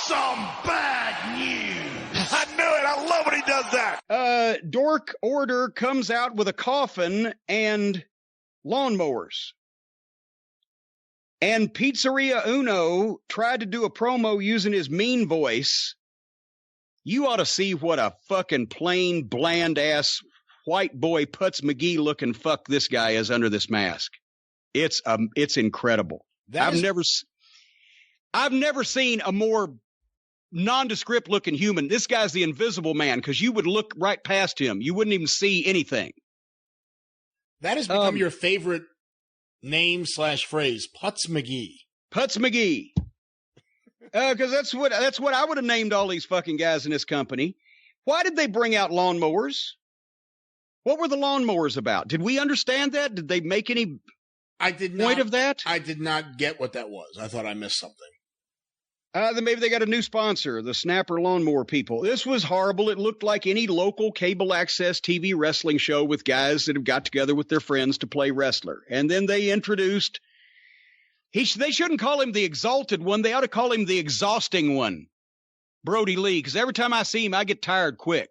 some bad news. I knew it. I love when he does that. Dork Order comes out with a coffin and lawnmowers. And Pizzeria Uno tried to do a promo using his mean voice. You ought to see what a fucking plain, bland-ass white boy Putz McGee looking fuck this guy is under this mask. It's incredible. I've never seen a more nondescript looking human. This guy's the Invisible Man because you would look right past him. You wouldn't even see anything. That has become your favorite name/phrase, Putz McGee. Putz McGee. Because that's what I would have named all these fucking guys in this company. Why did they bring out lawnmowers? What were the lawnmowers about? Did we understand that? Did they make any point of that? I did not get what that was. I thought I missed something. Then maybe they got a new sponsor, the Snapper Lawnmower people. This was horrible. It looked like any local cable access TV wrestling show with guys that have got together with their friends to play wrestler. And then they introduced... They shouldn't call him the exalted one. They ought to call him the exhausting one, Brody Lee, because every time I see him, I get tired quick.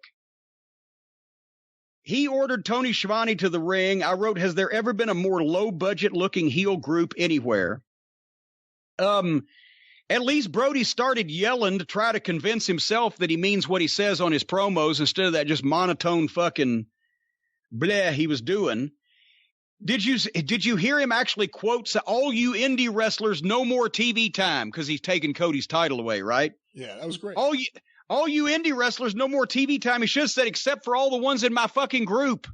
He ordered Tony Schiavone to the ring. I wrote, has there ever been a more low-budget looking heel group anywhere? At least Brody started yelling to try to convince himself that he means what he says on his promos instead of that just monotone fucking bleh he was doing. Did you hear him actually quote, all you indie wrestlers, no more TV time, because he's taking Cody's title away, right? Yeah, that was great. All you indie wrestlers, no more TV time. He should have said, except for all the ones in my fucking group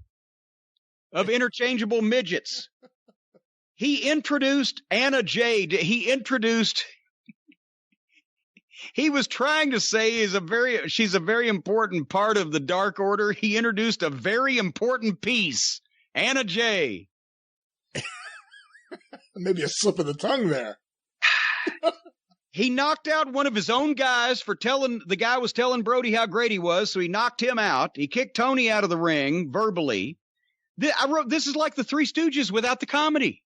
of interchangeable midgets. He introduced Anna Jay. He was trying to say she's a very important part of the Dark Order. He introduced a very important piece, Anna Jay. Maybe a slip of the tongue there. He knocked out one of his own guys for the guy was telling Brody how great he was, so he knocked him out. He kicked Tony out of the ring verbally. I wrote, this is like the Three Stooges without the comedy.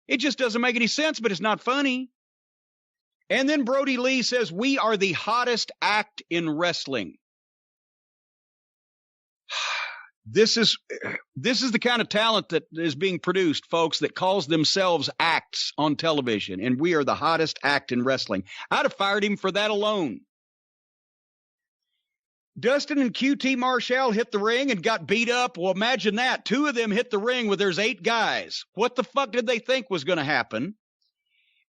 It just doesn't make any sense, but it's not funny. And then Brody Lee says, we are the hottest act in wrestling. This is the kind of talent that is being produced, folks, that calls themselves acts on television, and we are the hottest act in wrestling. I'd have fired him for that alone. Dustin and QT Marshall hit the ring and got beat up. Well, imagine that. Two of them hit the ring where there's 8 guys. What the fuck did they think was going to happen?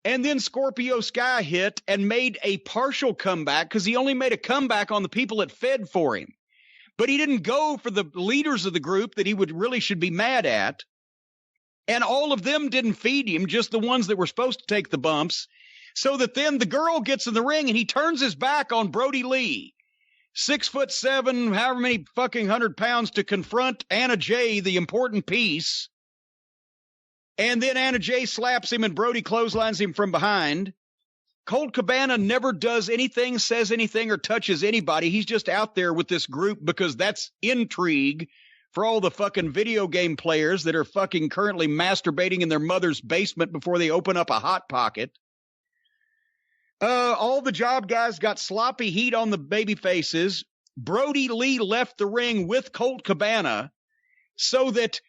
And then Scorpio Sky hit and made a partial comeback because he only made a comeback on the people that fed for him. But he didn't go for the leaders of the group that he should be mad at. And all of them didn't feed him, just the ones that were supposed to take the bumps. So that then the girl gets in the ring and he turns his back on Brody Lee. 6'7", however many fucking 100 pounds, to confront Anna Jay, the important piece. And then Anna Jay slaps him and Brody clotheslines him from behind. Colt Cabana never does anything, says anything, or touches anybody. He's just out there with this group because that's intrigue for all the fucking video game players that are fucking currently masturbating in their mother's basement before they open up a Hot Pocket. All the job guys got sloppy heat on the baby faces. Brody Lee left the ring with Colt Cabana so that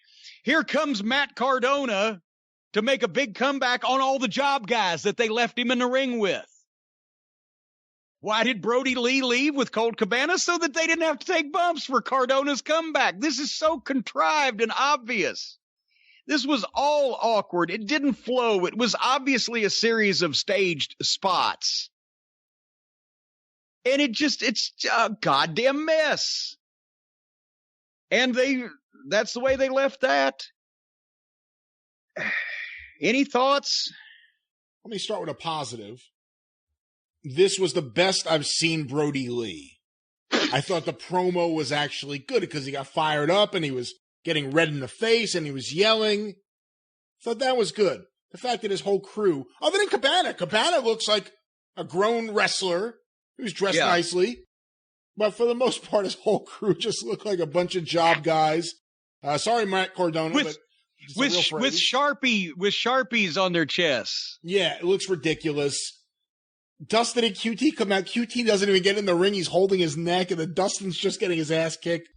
here comes Matt Cardona to make a big comeback on all the job guys that they left him in the ring with. Why did Brody Lee leave with Colt Cabana? So that they didn't have to take bumps for Cardona's comeback. This is so contrived and obvious. This was all awkward. It didn't flow. It was obviously a series of staged spots. And it's a goddamn mess. And that's the way they left that. Any thoughts? Let me start with a positive. This was the best I've seen Brody Lee. I thought the promo was actually good because he got fired up and he was getting red in the face and he was yelling. Thought that was good. The fact that his whole crew, other than Cabana looks like a grown wrestler who's dressed nicely. But for the most part, his whole crew just looked like a bunch of job guys. Sorry, Matt Cardona, but with Sharpies on their chests. Yeah, it looks ridiculous. Dustin and QT come out. QT doesn't even get in the ring. He's holding his neck, and then Dustin's just getting his ass kicked.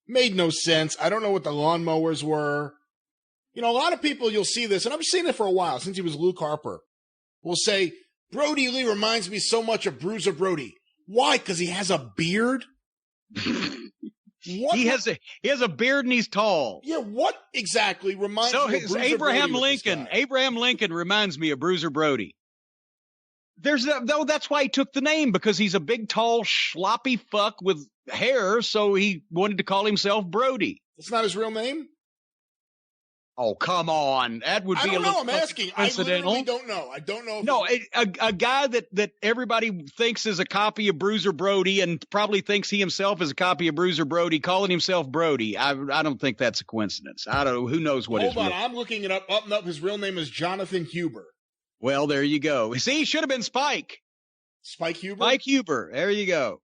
Made no sense. I don't know what the lawnmowers were. You know, a lot of people, you'll see this, and I've seen it for a while, since he was Luke Harper, will say, Brody Lee reminds me so much of Bruiser Brody. Why? Because he has a beard? He has a beard and he's tall. Yeah, what exactly reminds me of Bruiser Abraham Brody Lincoln. Abraham Lincoln reminds me of Bruiser Brody. That's why he took the name, because he's a big, tall, sloppy fuck with hair, so he wanted to call himself Brody. That's not his real name? Oh, come on. That would be I don't know. I'm asking. I literally don't know. I don't know. No, a guy that everybody thinks is a copy of Bruiser Brody and probably thinks he himself is a copy of Bruiser Brody, calling himself Brody. I don't think that's a coincidence. I don't know. Who knows what his real... Hold on. I'm looking it up. Up and up. His real name is Jonathan Huber. Well, there you go. See, he should have been Spike. Spike Huber? Spike Huber. There you go.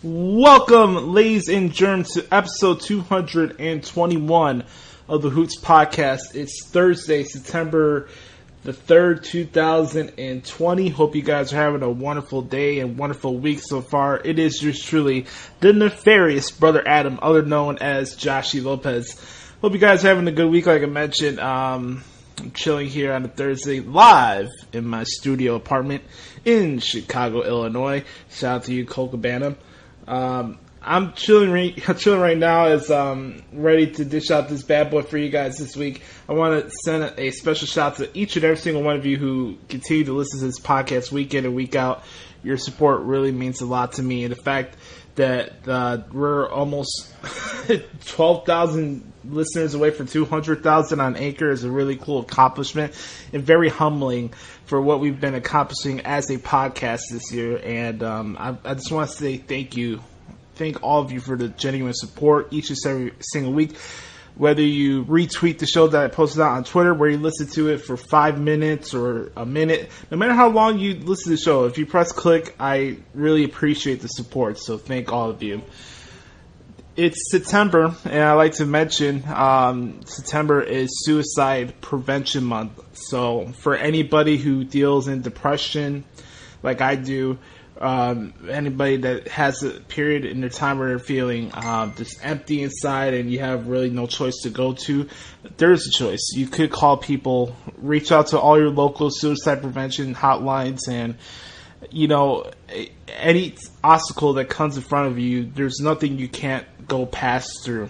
Welcome, ladies and germs, to episode 221 of the Hoots podcast. It's Thursday, September the 3rd, 2020. Hope you guys are having a wonderful day and wonderful week so far. It is yours truly, the nefarious Brother Adam, other known as Joshie Lopez. Hope you guys are having a good week. Like I mentioned, I'm chilling here on a Thursday live in my studio apartment in Chicago, Illinois. Shout out to you, Cole Cabana. I'm chilling right now as ready to dish out this bad boy for you guys this week. I want to send a special shout out to each and every single one of you who continue to listen to this podcast week in and week out. Your support really means a lot to me, and the fact that we're almost 12,000 listeners away from 200,000 on Anchor is a really cool accomplishment and very humbling for what we've been accomplishing as a podcast this year. And I just want to say thank you. Thank all of you for the genuine support each and every single week. Whether you retweet the show that I posted out on Twitter, where you listen to it for 5 minutes or a minute, no matter how long you listen to the show, if you press click, I really appreciate the support. So thank all of you. It's September, and I like to mention September is Suicide Prevention Month. So for anybody who deals in depression, like I do, anybody that has a period in their time where they're feeling just empty inside and you have really no choice to go to, there's a choice. You could call people, reach out to all your local suicide prevention hotlines, and you know, any obstacle that comes in front of you, there's nothing you can't go past through.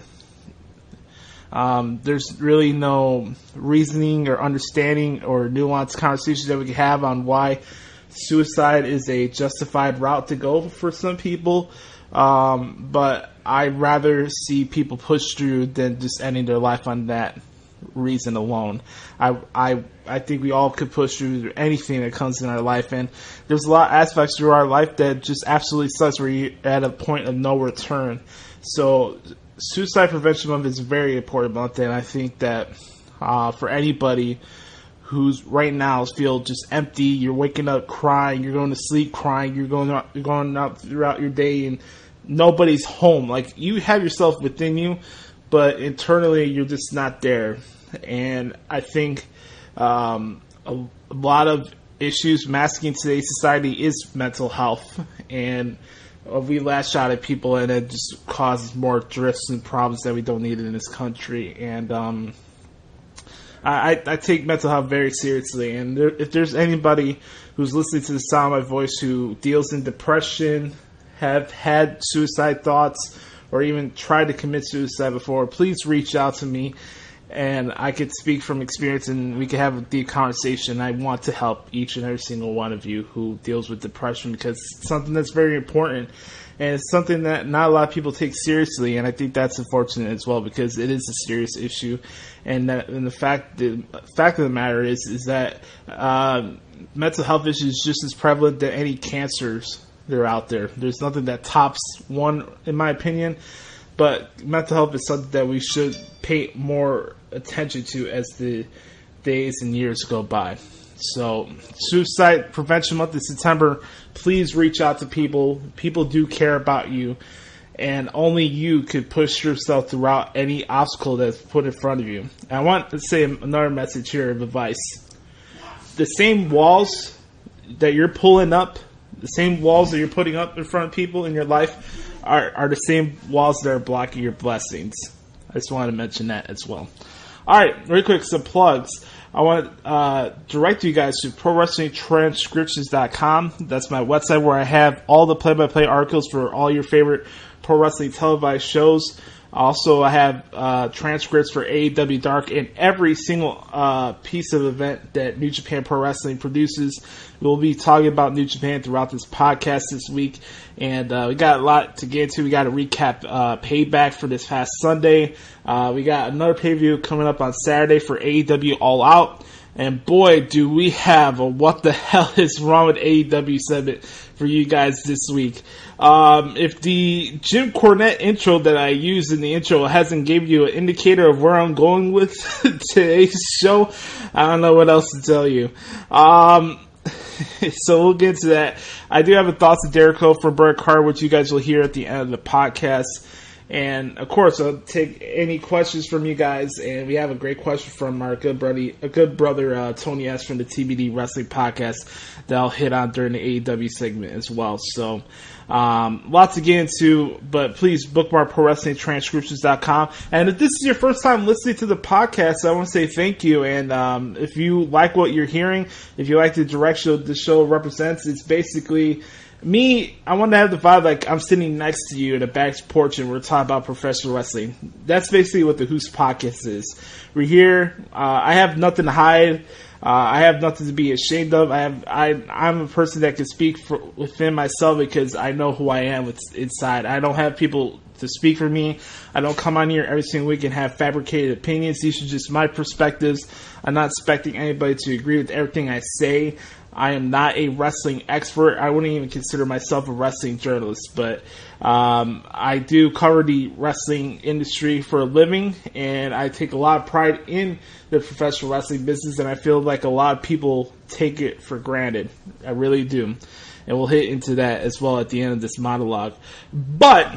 There's really no reasoning or understanding or nuanced conversations that we can have on why suicide is a justified route to go for some people. But I'd rather see people push through than just ending their life on that reason alone. I think we all could push through anything that comes in our life, and there's a lot of aspects through our life that just absolutely sucks where you're at a point of no return. So Suicide Prevention Month is a very important month, and I think that for anybody who's right now feel just empty, you're waking up crying, you're going to sleep crying, you're going out throughout your day and nobody's home. Like, you have yourself within you, but internally you're just not there. And I think a lot of issues masking today's society is mental health, and we lash out at people and it just causes more drifts and problems that we don't need in this country. And I take mental health very seriously, and if there's anybody who's listening to the sound of my voice who deals in depression, have had suicide thoughts, or even tried to commit suicide before, please reach out to me, and I could speak from experience, and we could have a deep conversation. I want to help each and every single one of you who deals with depression, because it's something that's very important, and it's something that not a lot of people take seriously, and I think that's unfortunate as well, because it is a serious issue. And the fact of the matter is that mental health issues is just as prevalent than any cancers that are out there. There's nothing that tops one, in my opinion. But mental health is something that we should pay more attention to as the days and years go by. So, Suicide Prevention Month in September. Please reach out to people. People do care about you. And only you could push yourself throughout any obstacle that's put in front of you. And I want to say another message here of advice. The same walls that you're pulling up, the same walls that you're putting up in front of people in your life are the same walls that are blocking your blessings. I just wanted to mention that as well. All right, really quick, some plugs. I want to direct you guys to ProWrestlingTranscriptions.com. That's my website where I have all the play-by-play articles for all your favorite pro wrestling televised shows. Also, I have transcripts for AEW Dark and every single piece of event that New Japan Pro Wrestling produces. We'll be talking about New Japan throughout this podcast this week. And we got a lot to get into. We got to recap Payback for this past Sunday. We got another pay-per-view coming up on Saturday for AEW All Out. And boy, do we have a what the hell is wrong with AEW segment for you guys this week. If the Jim Cornette intro that I used in the intro hasn't gave you an indicator of where I'm going with today's show, I don't know what else to tell you. So we'll get to that. I do have a Thoughts of Dericho for Bert Carr, which you guys will hear at the end of the podcast. And of course, I'll take any questions from you guys. And we have a great question from our good brother Tony S from the TBD Wrestling Podcast that I'll hit on during the AEW segment as well. So lots to get into, but please bookmark ProWrestlingTranscriptions.com. And if this is your first time listening to the podcast, I want to say thank you. And if you like what you're hearing, if you like the direction the show represents, it's basically me. I want to have the vibe like I'm sitting next to you in a back porch and we're talking about professional wrestling. That's basically what the Hoots podcast is. We're here. I have nothing to hide. I have nothing to be ashamed of. I'm a person that can speak within myself because I know who I am inside. I don't have people to speak for me. I don't come on here every single week and have fabricated opinions. These are just my perspectives. I'm not expecting anybody to agree with everything I say. I am not a wrestling expert. I wouldn't even consider myself a wrestling journalist, but I do cover the wrestling industry for a living, and I take a lot of pride in the professional wrestling business, and I feel like a lot of people take it for granted. I really do. And we'll hit into that as well at the end of this monologue. But,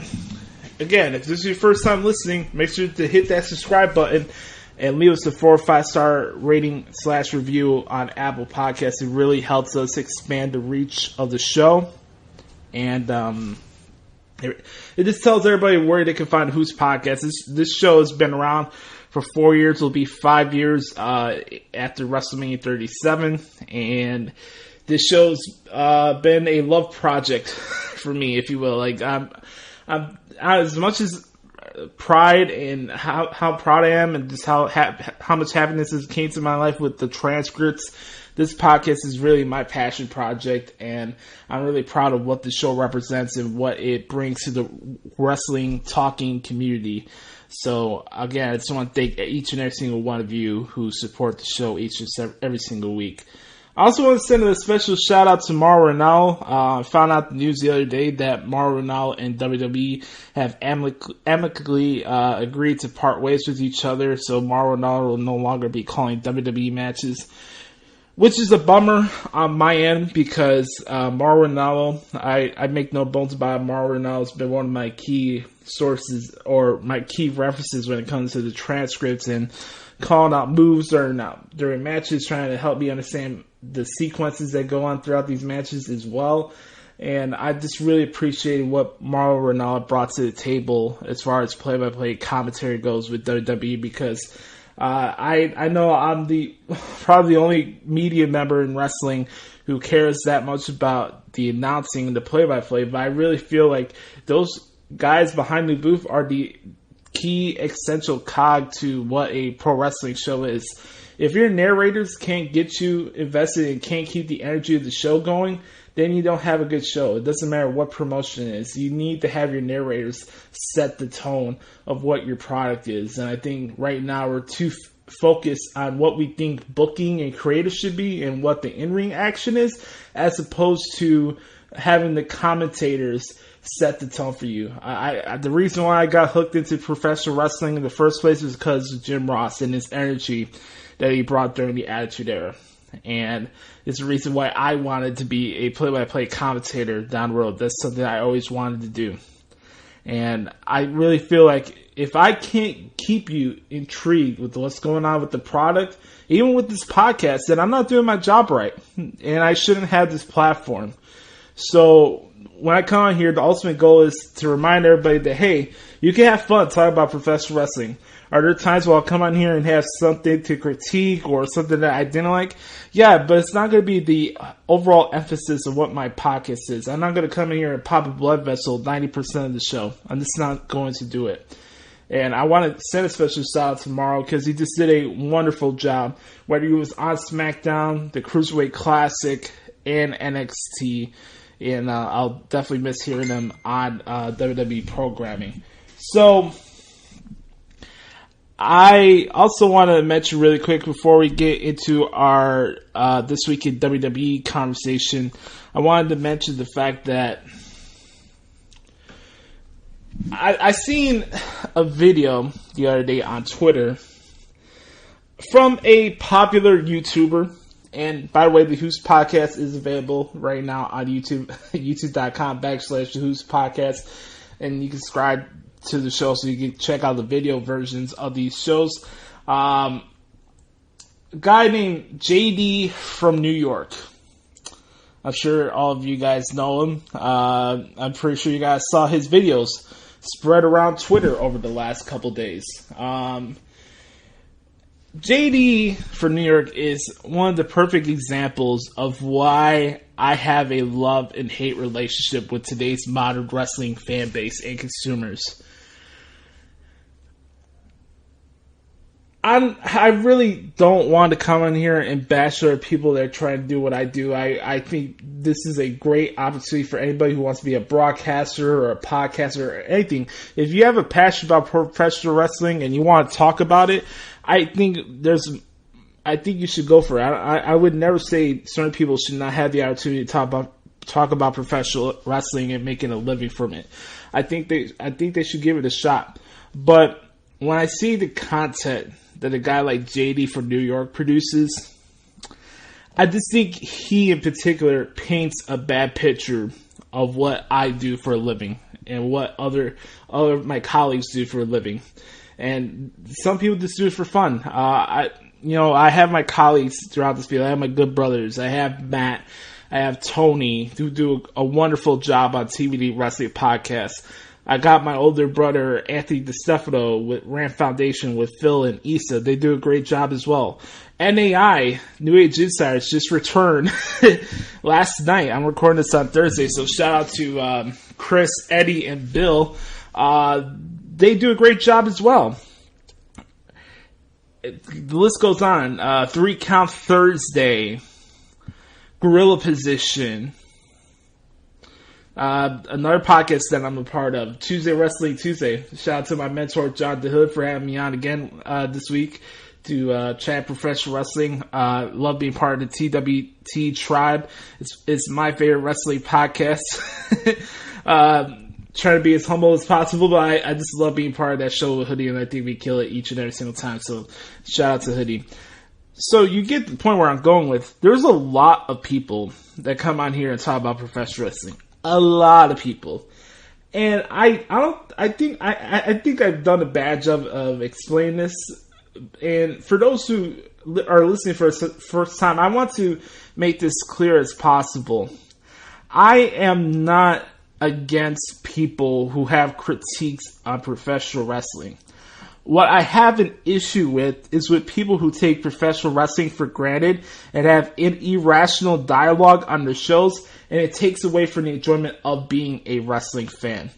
again, if this is your first time listening, make sure to hit that subscribe button and leave us a 4 or 5 star rating / review on Apple Podcasts. It really helps us expand the reach of the show. And it just tells everybody where they can find Who's Podcast. This show has been around for 4 years. It'll be 5 years after WrestleMania 37. And this show's been a love project for me, if you will. Like I'm as much as pride and how proud I am and just how much happiness has came to my life with the transcripts. This podcast is really my passion project, and I'm really proud of what the show represents and what it brings to the wrestling talking community. So again, I just want to thank each and every single one of you who support the show each and every single week. I also want to send a special shout out to Mauro Ranallo. I found out the news the other day that Mauro Ranallo and WWE have amicably agreed to part ways with each other. So Mauro Ranallo will no longer be calling WWE matches, which is a bummer on my end because Mauro Ranallo, I make no bones about it. Mauro Ranallo has been one of my key sources or my key references when it comes to the transcripts and calling out moves during matches, trying to help me understand the sequences that go on throughout these matches as well. And I just really appreciated what Mauro Ranallo brought to the table as far as play-by-play commentary goes with WWE because I know I'm probably the only media member in wrestling who cares that much about the announcing and the play-by-play, but I really feel like those guys behind the booth are the key essential cog to what a pro wrestling show is. If your narrators can't get you invested and can't keep the energy of the show going, then you don't have a good show. It doesn't matter what promotion it is. You need to have your narrators set the tone of what your product is. And I think right now we're too focused on what we think booking and creative should be and what the in-ring action is, as opposed to having the commentators set the tone for you. The reason why I got hooked into professional wrestling in the first place was because of Jim Ross and his energy that he brought during the Attitude Era. And it's the reason why I wanted to be a play-by-play commentator down the road. That's something I always wanted to do. And I really feel like if I can't keep you intrigued with what's going on with the product, even with this podcast, then I'm not doing my job right. And I shouldn't have this platform. So when I come on here, the ultimate goal is to remind everybody that, hey, you can have fun talking about professional wrestling. Are there times where I'll come on here and have something to critique or something that I didn't like? Yeah, but it's not going to be the overall emphasis of what my podcast is. I'm not going to come in here and pop a blood vessel 90% of the show. I'm just not going to do it. And I want to send a special shout out to Mauro because he just did a wonderful job. Whether he was on SmackDown, the Cruiserweight Classic, and NXT. And I'll definitely miss hearing him on WWE programming. So I also want to mention really quick before we get into our This Week in WWE conversation, I wanted to mention the fact that I seen a video the other day on Twitter from a popular YouTuber, And by the way, the Hoots podcast is available right now on YouTube, youtube.com/the Hoots podcast. And you can subscribe to the show so you can check out the video versions of these shows. A guy named JD from New York. I'm sure all of you guys know him. I'm pretty sure you guys saw his videos spread around Twitter over the last couple days. JD from New York is one of the perfect examples of why I have a love and hate relationship with today's modern wrestling fan base and consumers. I really don't want to come in here and bash other people that are trying to do what I do. I think this is a great opportunity for anybody who wants to be a broadcaster or a podcaster or anything. If you have a passion about professional wrestling and you want to talk about it, I think you should go for it. I would never say certain people should not have the opportunity to talk about professional wrestling and making a living from it. I think they should give it a shot. But when I see the content that a guy like JD from New York produces, I just think he in particular paints a bad picture of what I do for a living and what other my colleagues do for a living. And some people just do it for fun. I have my colleagues throughout this field. I have my good brothers. I have Matt. I have Tony, who do a wonderful job on TVD Wrestling Podcast. I got my older brother, Anthony DeStefano, with RANT Foundation with Phil and Issa. They do a great job as well. NAI, New Age Insiders, just returned last night. I'm recording this on Thursday, so shout out to Chris, Eddie, and Bill. They do a great job as well. The list goes on. 3 Count Thursday, Gorilla Position, another podcast that I'm a part of, Tuesday Wrestling Tuesday. Shout out to my mentor, John DeHood, for having me on again this week to chat professional wrestling. Love being part of the TWT tribe. It's my favorite wrestling podcast. Trying to be as humble as possible, but I just love being part of that show with Hoodie, and I think we kill it each and every single time. So shout out to Hoodie. So you get the point where I'm going with. There's a lot of people that come on here and talk about professional wrestling. A lot of people, and I think I've done a bad job of explaining this. And for those who are listening for the first time, I want to make this clear as possible. I am not against people who have critiques on professional wrestling. What I have an issue with is with people who take professional wrestling for granted and have irrational dialogue on their shows, and it takes away from the enjoyment of being a wrestling fan.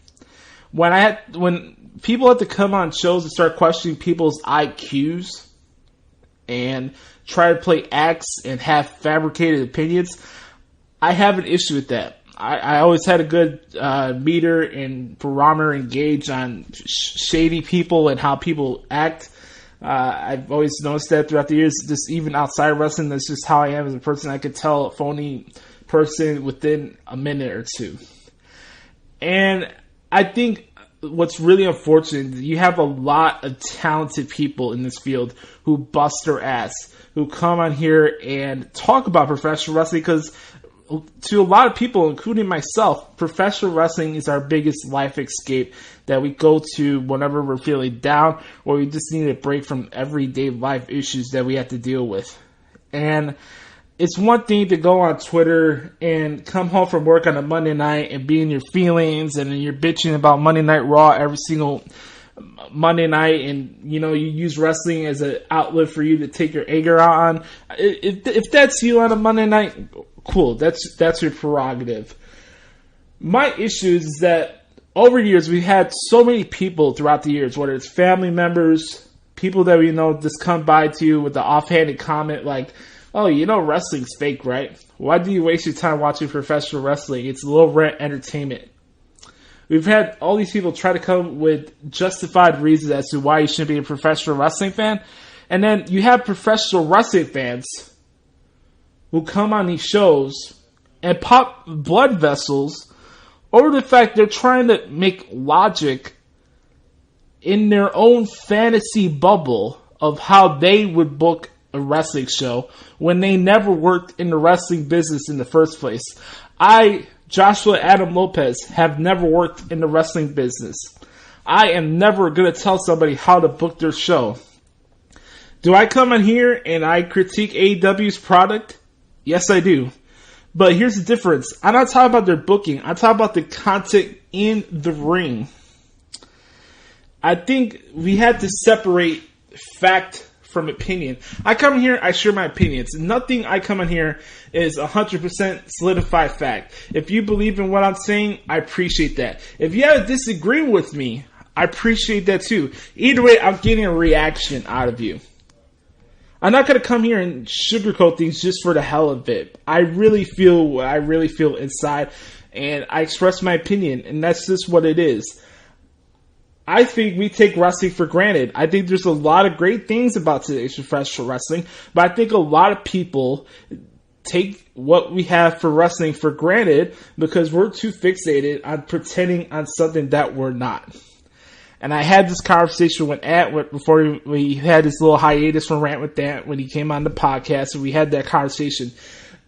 When people have to come on shows and start questioning people's IQs and try to play acts and have fabricated opinions, I have an issue with that. I always had a good meter and barometer and gauge on shady people and how people act. I've always noticed that throughout the years, just even outside of wrestling, that's just how I am as a person. I could tell a phony person within a minute or two. And I think what's really unfortunate is you have a lot of talented people in this field who bust their ass, who come on here and talk about professional wrestling, because to a lot of people, including myself, professional wrestling is our biggest life escape that we go to whenever we're feeling down or we just need a break from everyday life issues that we have to deal with. And it's one thing to go on Twitter and come home from work on a Monday night and be in your feelings and you're bitching about Monday Night Raw every single Monday night, and you use wrestling as an outlet for you to take your anger out on. If that's you on a Monday night, cool, that's your prerogative. My issue is that over the years we've had so many people throughout the years, whether it's family members, people that we know just come by to you with the offhanded comment like, oh, wrestling's fake, right? Why do you waste your time watching professional wrestling? It's low-rent entertainment. We've had all these people try to come with justified reasons as to why you shouldn't be a professional wrestling fan. And then you have professional wrestling fans who come on these shows and pop blood vessels over the fact they're trying to make logic in their own fantasy bubble of how they would book a wrestling show when they never worked in the wrestling business in the first place. Joshua Adam Lopez, have never worked in the wrestling business. I am never going to tell somebody how to book their show. Do I come in here and I critique AEW's product? Yes, I do. But here's the difference. I'm not talking about their booking. I'm talking about the content in the ring. I think we had to separate fact from opinion. I come here, I share my opinions. Nothing I come in here is 100% solidified fact. If you believe in what I'm saying, I appreciate that. If you have a disagreement with me, I appreciate that too. Either way, I'm getting a reaction out of you. I'm not going to come here and sugarcoat things just for the hell of it. I really feel what I really feel inside, and I express my opinion, and that's just what it is. I think we take wrestling for granted. I think there's a lot of great things about today's professional wrestling, but I think a lot of people take what we have for wrestling for granted because we're too fixated on pretending on something that we're not. And I had this conversation with Ant before we had this little hiatus from Rant with Ant when he came on the podcast, and we had that conversation.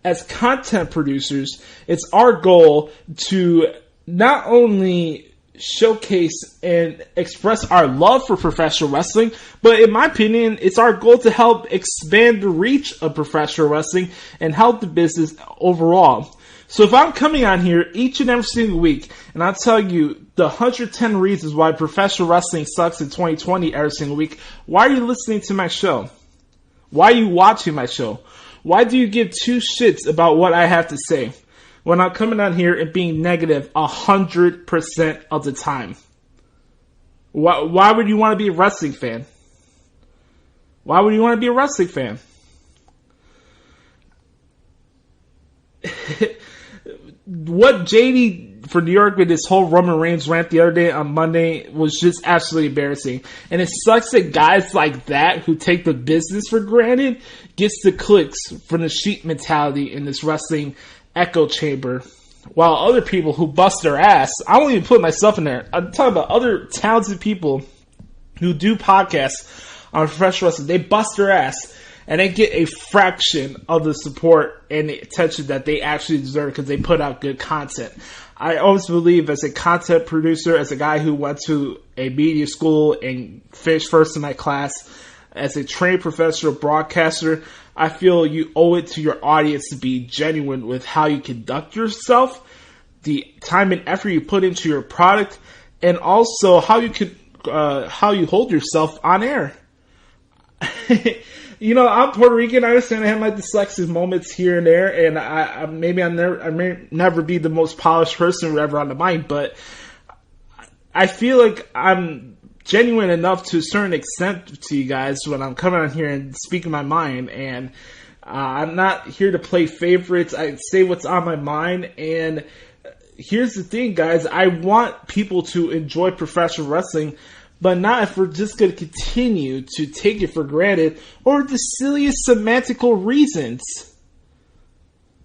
As content producers, it's our goal to not only showcase and express our love for professional wrestling, but in my opinion, it's our goal to help expand the reach of professional wrestling and help the business overall. So if I'm coming on here each and every single week and I'll tell you the 110 reasons why professional wrestling sucks in 2020 every single week, why are you listening to my show? Why are you watching my show? Why do you give two shits about what I have to say when I'm coming on here and being negative 100% of the time? Why would you want to be a wrestling fan? Why would you want to be a wrestling fan? What JD from New York with this whole Roman Reigns rant the other day on Monday was just absolutely embarrassing. And it sucks that guys like that who take the business for granted gets the clicks from the sheep mentality in this wrestling echo chamber. While other people who bust their ass, I won't even put myself in there. I'm talking about other talented people who do podcasts on professional wrestling. They bust their ass. And they get a fraction of the support and the attention that they actually deserve because they put out good content. I always believe as a content producer, as a guy who went to a media school and finished first in my class, as a trained professional broadcaster, I feel you owe it to your audience to be genuine with how you conduct yourself, the time and effort you put into your product, and also how you hold yourself on air. You know, I'm Puerto Rican. I understand I have my dyslexic moments here and there, and I may never be the most polished person ever on the mic, but I feel like I'm genuine enough to a certain extent to you guys when I'm coming on here and speaking my mind, and I'm not here to play favorites. I say what's on my mind, and here's the thing, guys. I want people to enjoy professional wrestling, but not if we're just going to continue to take it for granted or the silliest semantical reasons.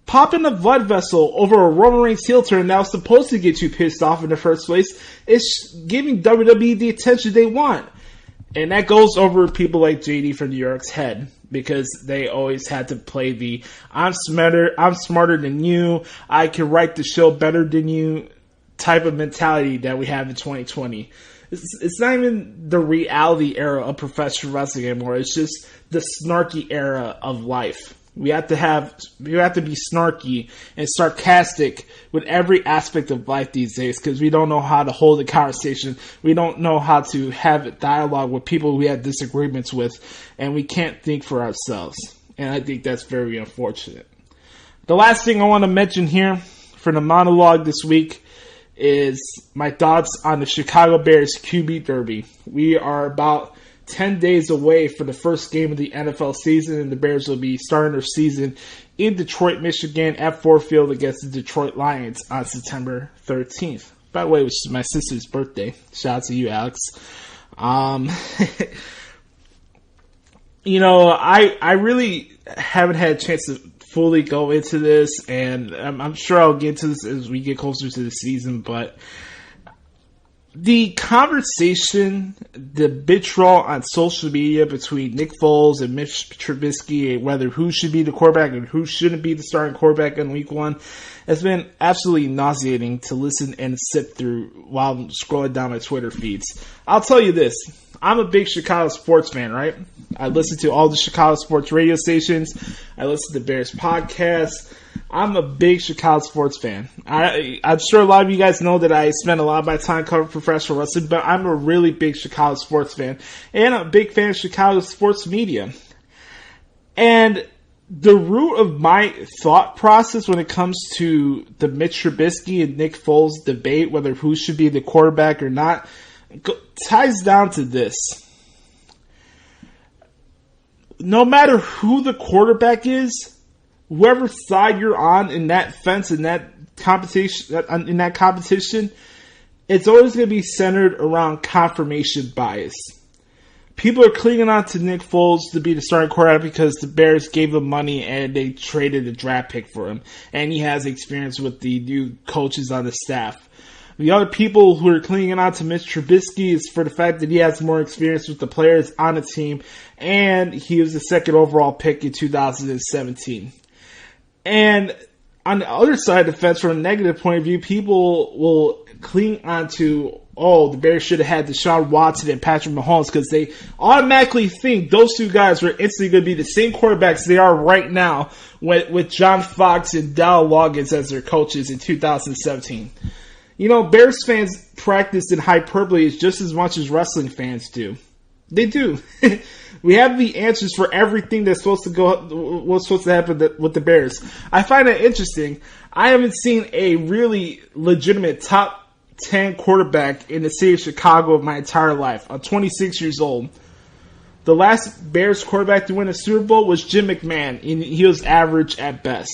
Popping a blood vessel over a Roman Reigns heel turn that was supposed to get you pissed off in the first place is giving WWE the attention they want. And that goes over people like JD from New York's head, because they always had to play the I'm smarter than you, I can write the show better than you type of mentality that we have in 2020. It's not even the reality era of professional wrestling anymore. It's just the snarky era of life. We have to be snarky and sarcastic with every aspect of life these days because we don't know how to hold a conversation. We don't know how to have a dialogue with people we have disagreements with, and we can't think for ourselves. And I think that's very unfortunate. The last thing I want to mention here for the monologue this week is my thoughts on the Chicago Bears QB Derby. We are about 10 days away from the first game of the NFL season, and the Bears will be starting their season in Detroit, Michigan at Ford Field against the Detroit Lions on September 13th. By the way, which is my sister's birthday. Shout out to you, Alex. You know, I really haven't had a chance to fully go into this, and I'm sure I'll get into this as we get closer to the season, but the conversation, the vitriol on social media between Nick Foles and Mitch Trubisky, and whether who should be the quarterback and who shouldn't be the starting quarterback in week one, has been absolutely nauseating to listen and sit through while I'm scrolling down my Twitter feeds. I'll tell you this. I'm a big Chicago sports fan, right? I listen to all the Chicago sports radio stations. I listen to Bears podcasts. I'm a big Chicago sports fan. I'm sure a lot of you guys know that I spend a lot of my time covering professional wrestling, but I'm a really big Chicago sports fan. And I'm a big fan of Chicago sports media. And the root of my thought process when it comes to the Mitch Trubisky and Nick Foles debate, whether who should be the quarterback or not, ties down to this. No matter who the quarterback is, whoever side you're on in that fence, in that competition, it's always going to be centered around confirmation bias. People are clinging on to Nick Foles to be the starting quarterback because the Bears gave him money and they traded a draft pick for him. And he has experience with the new coaches on the staff. The other people who are clinging on to Mitch Trubisky is for the fact that he has more experience with the players on the team. And he was the second overall pick in 2017. And on the other side of the fence, from a negative point of view, people will cling on to, the Bears should have had Deshaun Watson and Patrick Mahomes because they automatically think those two guys were instantly going to be the same quarterbacks they are right now with John Fox and Dal Loggins as their coaches in 2017. You know, Bears fans practice in hyperbole just as much as wrestling fans do. They do. We have the answers for everything that's supposed to happen with the Bears. I find it interesting. I haven't seen a really legitimate top 10 quarterback in the city of Chicago of my entire life. I'm 26 years old. The last Bears quarterback to win a Super Bowl was Jim McMahon, and he was average at best.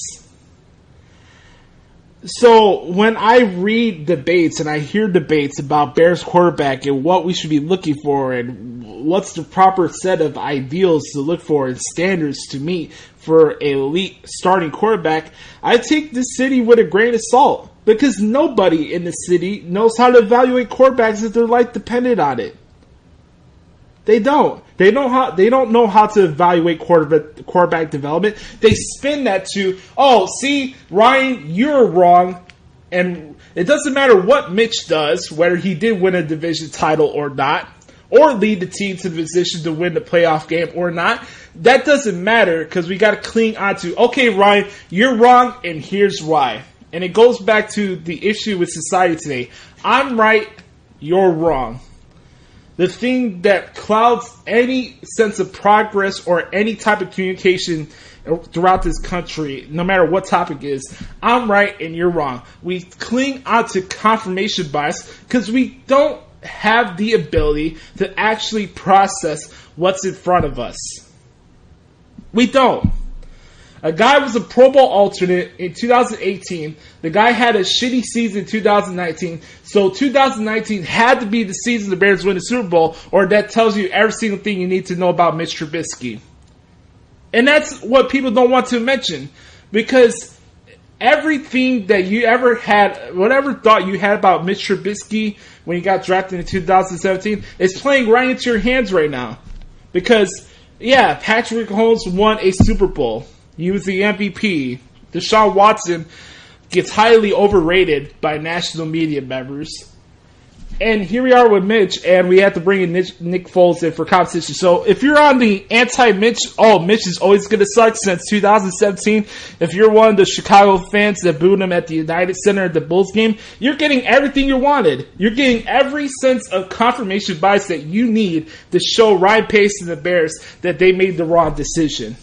So when I read debates and I hear debates about Bears quarterback and what we should be looking for and what's the proper set of ideals to look for and standards to meet for an elite starting quarterback, I take this city with a grain of salt because nobody in the city knows how to evaluate quarterbacks if their life depended on it. They don't. They don't know how to evaluate quarterback development. They spin that to, see, Ryan, you're wrong. And it doesn't matter what Mitch does, whether he did win a division title or not, or lead the team to the position to win the playoff game or not. That doesn't matter because we got to cling on to, okay, Ryan, you're wrong, and here's why. And it goes back to the issue with society today. I'm right, you're wrong. The thing that clouds any sense of progress or any type of communication throughout this country, no matter what topic is, I'm right and you're wrong. We cling onto confirmation bias because we don't have the ability to actually process what's in front of us. We don't. A guy was a Pro Bowl alternate in 2018. The guy had a shitty season in 2019. So 2019 had to be the season the Bears win the Super Bowl, or that tells you every single thing you need to know about Mitch Trubisky. And that's what people don't want to mention. Because everything that you ever had, whatever thought you had about Mitch Trubisky when he got drafted in 2017, is playing right into your hands right now. Because, Patrick Mahomes won a Super Bowl. He was the MVP. Deshaun Watson gets highly overrated by national media members. And here we are with Mitch, and we have to bring in Nick Foles in for competition. So if you're on the anti-Mitch, Mitch is always going to suck since 2017. If you're one of the Chicago fans that booed him at the United Center at the Bulls game, you're getting everything you wanted. You're getting every sense of confirmation bias that you need to show Ryan Pace and the Bears that they made the wrong decision.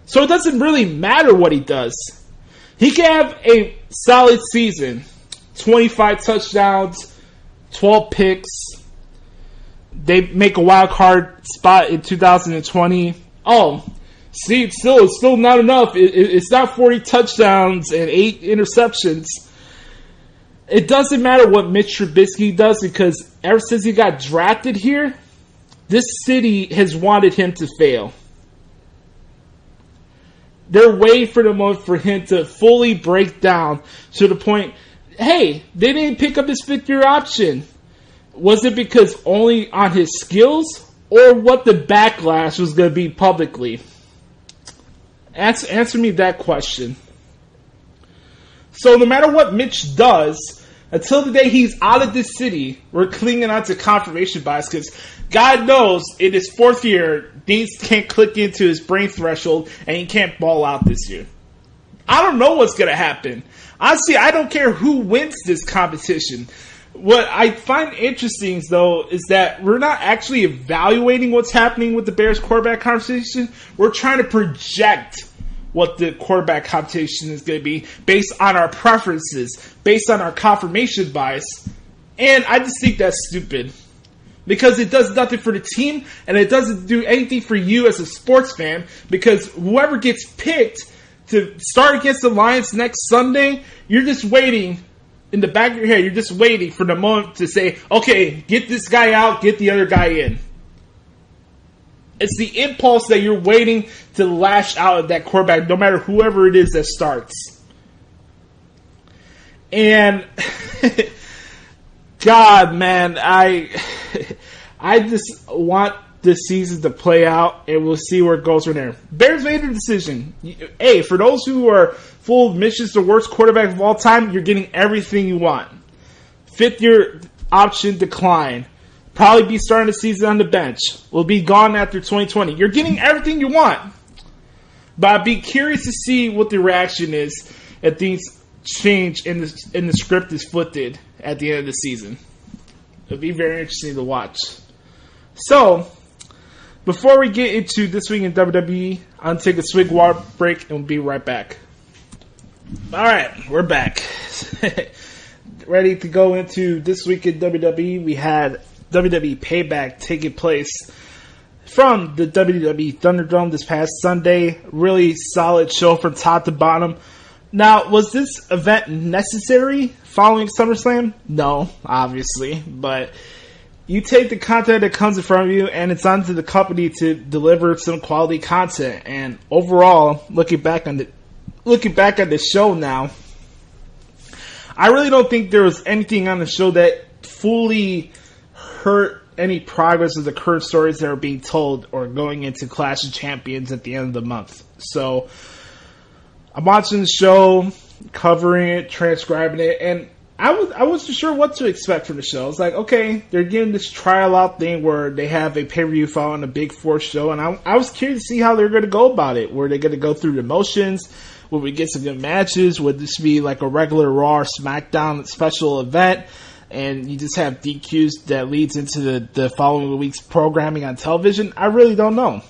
So it doesn't really matter what he does. He can have a solid season. 25 touchdowns, 12 picks. They make a wild card spot in 2020. It's still not enough. It's not 40 touchdowns and 8 interceptions. It doesn't matter what Mitch Trubisky does because ever since he got drafted here, this city has wanted him to fail. They're waiting for the moment for him to fully break down to the point. hey, they didn't pick up his 5th-year option. Was it because only on his skills, or what the backlash was going to be publicly? Answer me that question. So no matter what Mitch does, until the day he's out of this city, we're clinging on to confirmation bias because God knows in his 4th year, things can't click into his brain threshold and he can't ball out this year. I don't know what's going to happen. Honestly, I don't care who wins this competition. What I find interesting, though, is that we're not actually evaluating what's happening with the Bears quarterback conversation. We're trying to project what the quarterback competition is going to be based on our preferences, based on our confirmation bias. And I just think that's stupid. Because it does nothing for the team, and it doesn't do anything for you as a sports fan, because whoever gets picked to start against the Lions next Sunday, you're just waiting. In the back of your head, you're just waiting for the moment to say, okay, get this guy out, get the other guy in. It's the impulse that you're waiting to lash out at that quarterback, no matter whoever it is that starts. And, God, man, I just want this season to play out, and we'll see where it goes from there. Bears made a decision. Hey, for those who are full of Mitch is the worst quarterback of all time, you're getting everything you want. 5th-year option decline. Probably be starting the season on the bench. Will be gone after 2020. You're getting everything you want. But I'd be curious to see what the reaction is if things change and the script is flipped at the end of the season. It'll be very interesting to watch. So, before we get into This Week in WWE, I'm going to take a swig water break and we'll be right back. Alright, we're back. Ready to go into This Week in WWE. We had WWE Payback taking place from the WWE Thunderdome this past Sunday. Really solid show from top to bottom. Now, was this event necessary following SummerSlam? No, obviously, but you take the content that comes in front of you, and it's on to the company to deliver some quality content. And overall, looking back at the show now, I really don't think there was anything on the show that fully hurt any progress of the current stories that are being told or going into Clash of Champions at the end of the month. So I'm watching the show, covering it, transcribing it, and I wasn't sure what to expect from the show. I was like, okay, they're getting this trial out thing where they have a pay-per-view following a Big Four show, and I was curious to see how they're going to go about it. Were they going to go through the motions? Will we get some good matches? Would this be like a regular Raw or SmackDown special event? And you just have DQs that leads into the following week's programming on television? I really don't know.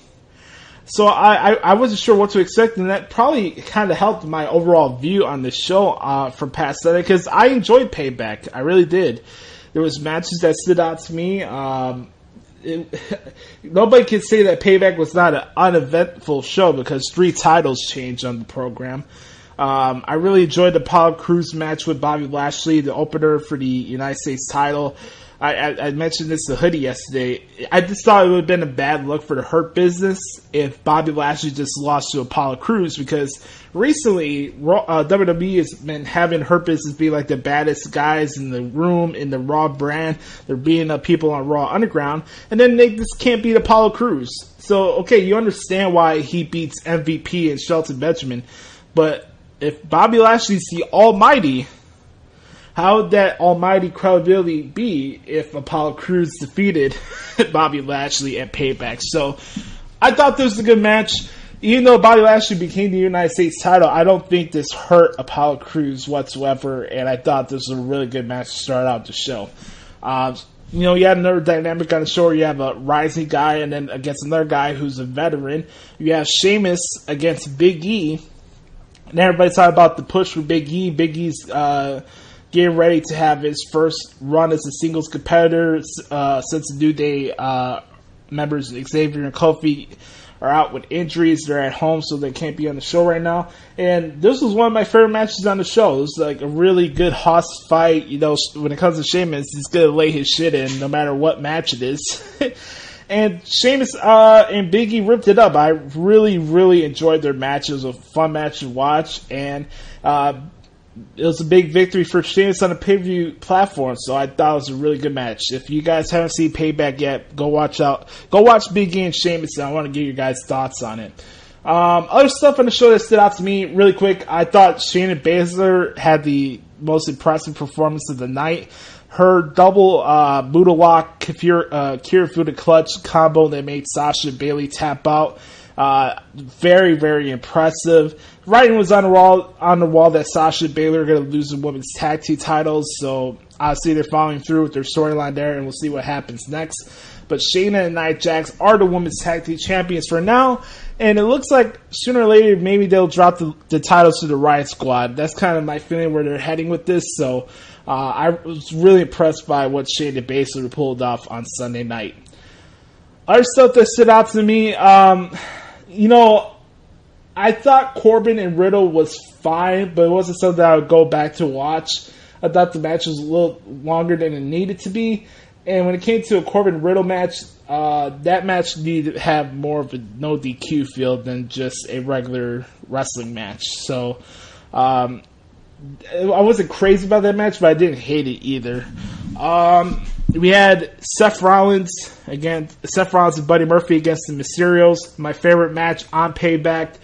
So I wasn't sure what to expect, and that probably kind of helped my overall view on the show from past Sunday, because I enjoyed Payback. I really did. There was matches that stood out to me. Nobody can say that Payback was not an uneventful show, because 3 titles changed on the program. I really enjoyed the Apollo Crews match with Bobby Lashley, the opener for the United States title. I mentioned this to Hoodie yesterday. I just thought it would have been a bad look for the Hurt Business if Bobby Lashley just lost to Apollo Crews, because recently WWE has been having Hurt Business be like the baddest guys in the room in the Raw brand. They're beating up people on Raw Underground, and then they just can't beat Apollo Crews. So, okay, you understand why he beats MVP and Shelton Benjamin, but if Bobby Lashley's the Almighty, how would that almighty credibility be if Apollo Crews defeated Bobby Lashley at Payback? So I thought this was a good match. Even though Bobby Lashley became the United States title, I don't think this hurt Apollo Crews whatsoever, and I thought this was a really good match to start out the show. You had another dynamic on the show where you have a rising guy and then against another guy who's a veteran. You have Sheamus against Big E, and everybody's talking about the push for Big E. Big E's getting ready to have his first run as a singles competitor since the New Day members Xavier and Kofi are out with injuries. They're at home, so they can't be on the show right now. And this was one of my favorite matches on the show. It was like a really good Hoss fight. When it comes to Sheamus, he's going to lay his shit in no matter what match it is. And Sheamus and Big E ripped it up. I really, really enjoyed their match. It was a fun match to watch. And it was a big victory for Sheamus on the pay-per-view platform, so I thought it was a really good match. If you guys haven't seen Payback yet, go watch Big E and Sheamus, and I want to get your guys' thoughts on it. Other stuff on the show that stood out to me really quick, I thought Shayna Baszler had the most impressive performance of the night. Her double Buddha Lock Kira Fuda clutch combo that made Sasha Bayley tap out. Very, very impressive. Writing was on the wall that Sasha Bayley are going to lose the women's tag team titles, so obviously they're following through with their storyline there, and we'll see what happens next. But Shayna and Nia Jax are the women's tag team champions for now, and it looks like sooner or later maybe they'll drop the titles to the Riot Squad. That's kind of my feeling where they're heading with this, so I was really impressed by what Shayna Baszler pulled off on Sunday night. Other stuff that stood out to me, I thought Corbin and Riddle was fine, but it wasn't something I would go back to watch. I thought the match was a little longer than it needed to be. And when it came to a Corbin-Riddle match, that match needed to have more of a no DQ feel than just a regular wrestling match. So I wasn't crazy about that match, but I didn't hate it either. We had Seth Rollins and Buddy Murphy against the Mysterios. My favorite match on Payback.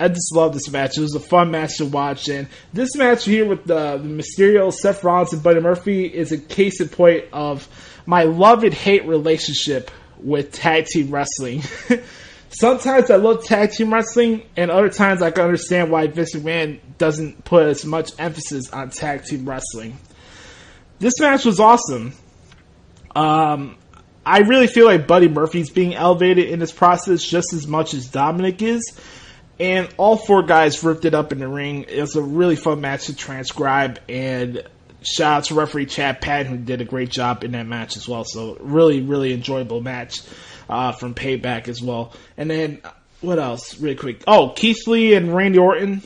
I just love this match. It was a fun match to watch. And this match here with the Mysterios, Seth Rollins, and Buddy Murphy is a case in point of my love and hate relationship with tag team wrestling. Sometimes I love tag team wrestling, and other times I can understand why Vince McMahon doesn't put as much emphasis on tag team wrestling. This match was awesome. I really feel like Buddy Murphy's being elevated in this process just as much as Dominic is. And all four guys ripped it up in the ring. It was a really fun match to transcribe. And shout out to referee Chad Patton, who did a great job in that match as well. So really, really enjoyable match from Payback as well. And then, what else? Really quick. Oh, Keith Lee and Randy Orton.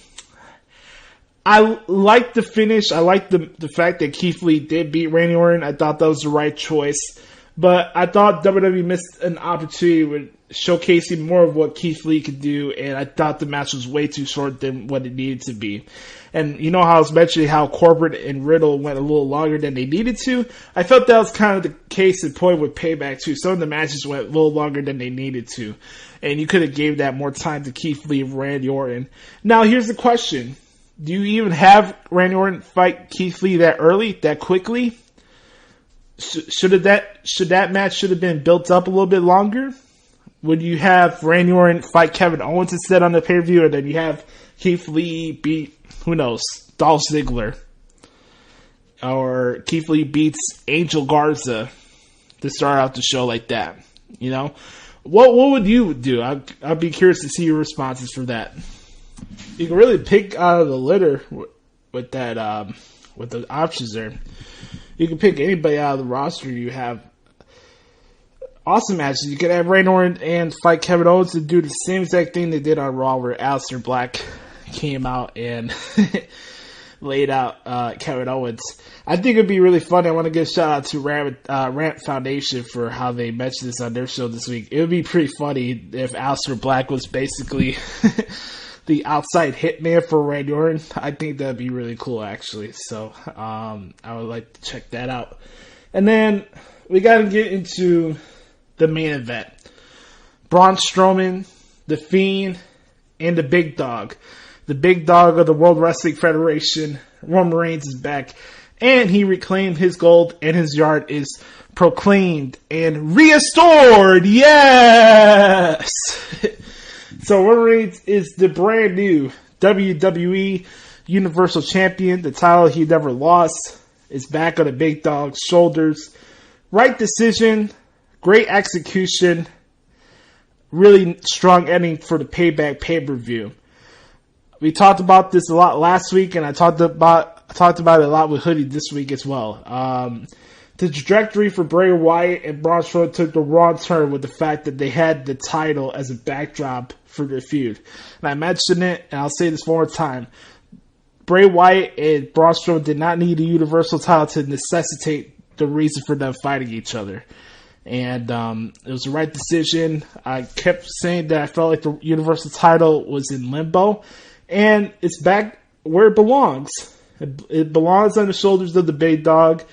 I liked the finish. I liked the fact that Keith Lee did beat Randy Orton. I thought that was the right choice. But I thought WWE missed an opportunity with showcasing more of what Keith Lee could do, and I thought the match was way too short than what it needed to be. And you know how I was mentioning how Corbin and Riddle went a little longer than they needed to? I felt that was kind of the case in point with Payback too. Some of the matches went a little longer than they needed to. And you could have gave that more time to Keith Lee and Randy Orton. Now here's the question. Do you even have Randy Orton fight Keith Lee that early, that quickly? Should that match have been built up a little bit longer? Would you have Randy Orton fight Kevin Owens instead on the pay-per-view, and then you have Keith Lee beat, who knows, Dolph Ziggler? Or Keith Lee beats Angel Garza to start out the show like that, you know? What would you do? I'd be curious to see your responses for that. You can really pick out of the litter with that, with the options there. You can pick anybody out of the roster. You have awesome matches. You could have Randy Orton and fight Kevin Owens to do the same exact thing they did on Raw, where Aleister Black came out and laid out Kevin Owens. I think it'd be really fun. I want to give a shout out to RANT Foundation for how they mentioned this on their show this week. It would be pretty funny if Aleister Black was basically the outside hitman for Randy Orton. I think that'd be really cool, actually. So I would like to check that out. And then we got to get into the main event. Braun Strowman, The Fiend, and the Big Dog. The Big Dog of the World Wrestling Federation, Roman Reigns, is back. And he reclaimed his gold, and his yard is proclaimed and restored. Yes! So Roman Reigns is the brand new WWE Universal Champion. The title he never lost is back on the Big Dog's shoulders. Right decision, great execution, really strong ending for the Payback pay-per-view. We talked about this a lot last week, and I talked about it a lot with Hoodie this week as well. The trajectory for Bray Wyatt and Braun Strowman took the wrong turn with the fact that they had the title as a backdrop for their feud. And I mentioned it, and I'll say this one more time. Bray Wyatt and Braun Strowman did not need a Universal title to necessitate the reason for them fighting each other. And it was the right decision. I kept saying that I felt like the Universal title was in limbo. And it's back where it belongs. It belongs on the shoulders of the big dog,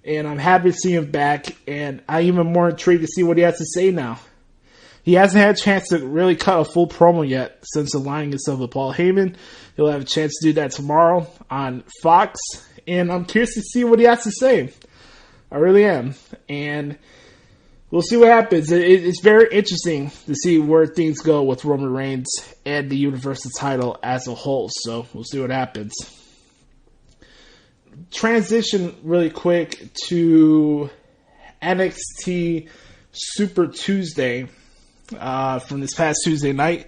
and I'm happy to see him back, and I'm even more intrigued to see what he has to say now. He hasn't had a chance to really cut a full promo yet since aligning himself with Paul Heyman. He'll have a chance to do that tomorrow on Fox, and I'm curious to see what he has to say. I really am, and we'll see what happens. It's very interesting to see where things go with Roman Reigns and the Universal title as a whole, so we'll see what happens. Transition really quick to NXT Super Tuesday from this past Tuesday night.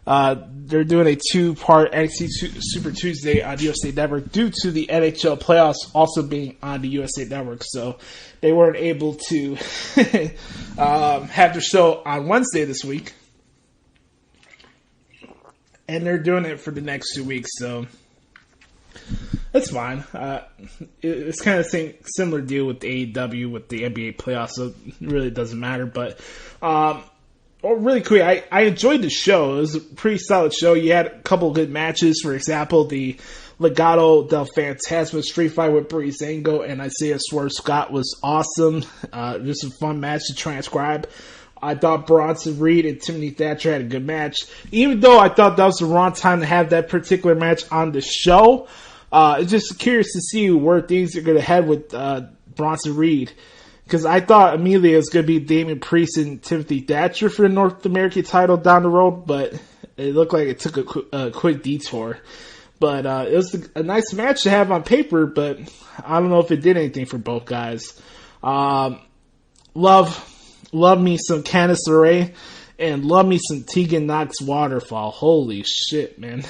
They're doing a 2-part NXT Super Tuesday on USA Network due to the NHL playoffs also being on the USA Network. So they weren't able to have their show on Wednesday this week. And they're doing it for the next 2 weeks. So that's fine. It's kind of the same similar deal with the AEW with the NBA playoffs. So it really doesn't matter. But really quick, I enjoyed the show. It was a pretty solid show. You had a couple of good matches. For example, the Legado del Fantasma street fight with Breezango and Isaiah Swerve Scott was awesome. Just a fun match to transcribe. I thought Bronson Reed and Timothy Thatcher had a good match. Even though I thought that was the wrong time to have that particular match on the show, it's just curious to see where things are going to head with Bronson Reed. Because I thought immediately it was going to be Damian Priest and Timothy Thatcher for the North American title down the road, but it looked like it took a quick detour. But it was a nice match to have on paper, but I don't know if it did anything for both guys. Love me some Candice LeRae, and love me some Tegan Knox Waterfall. Holy shit, man.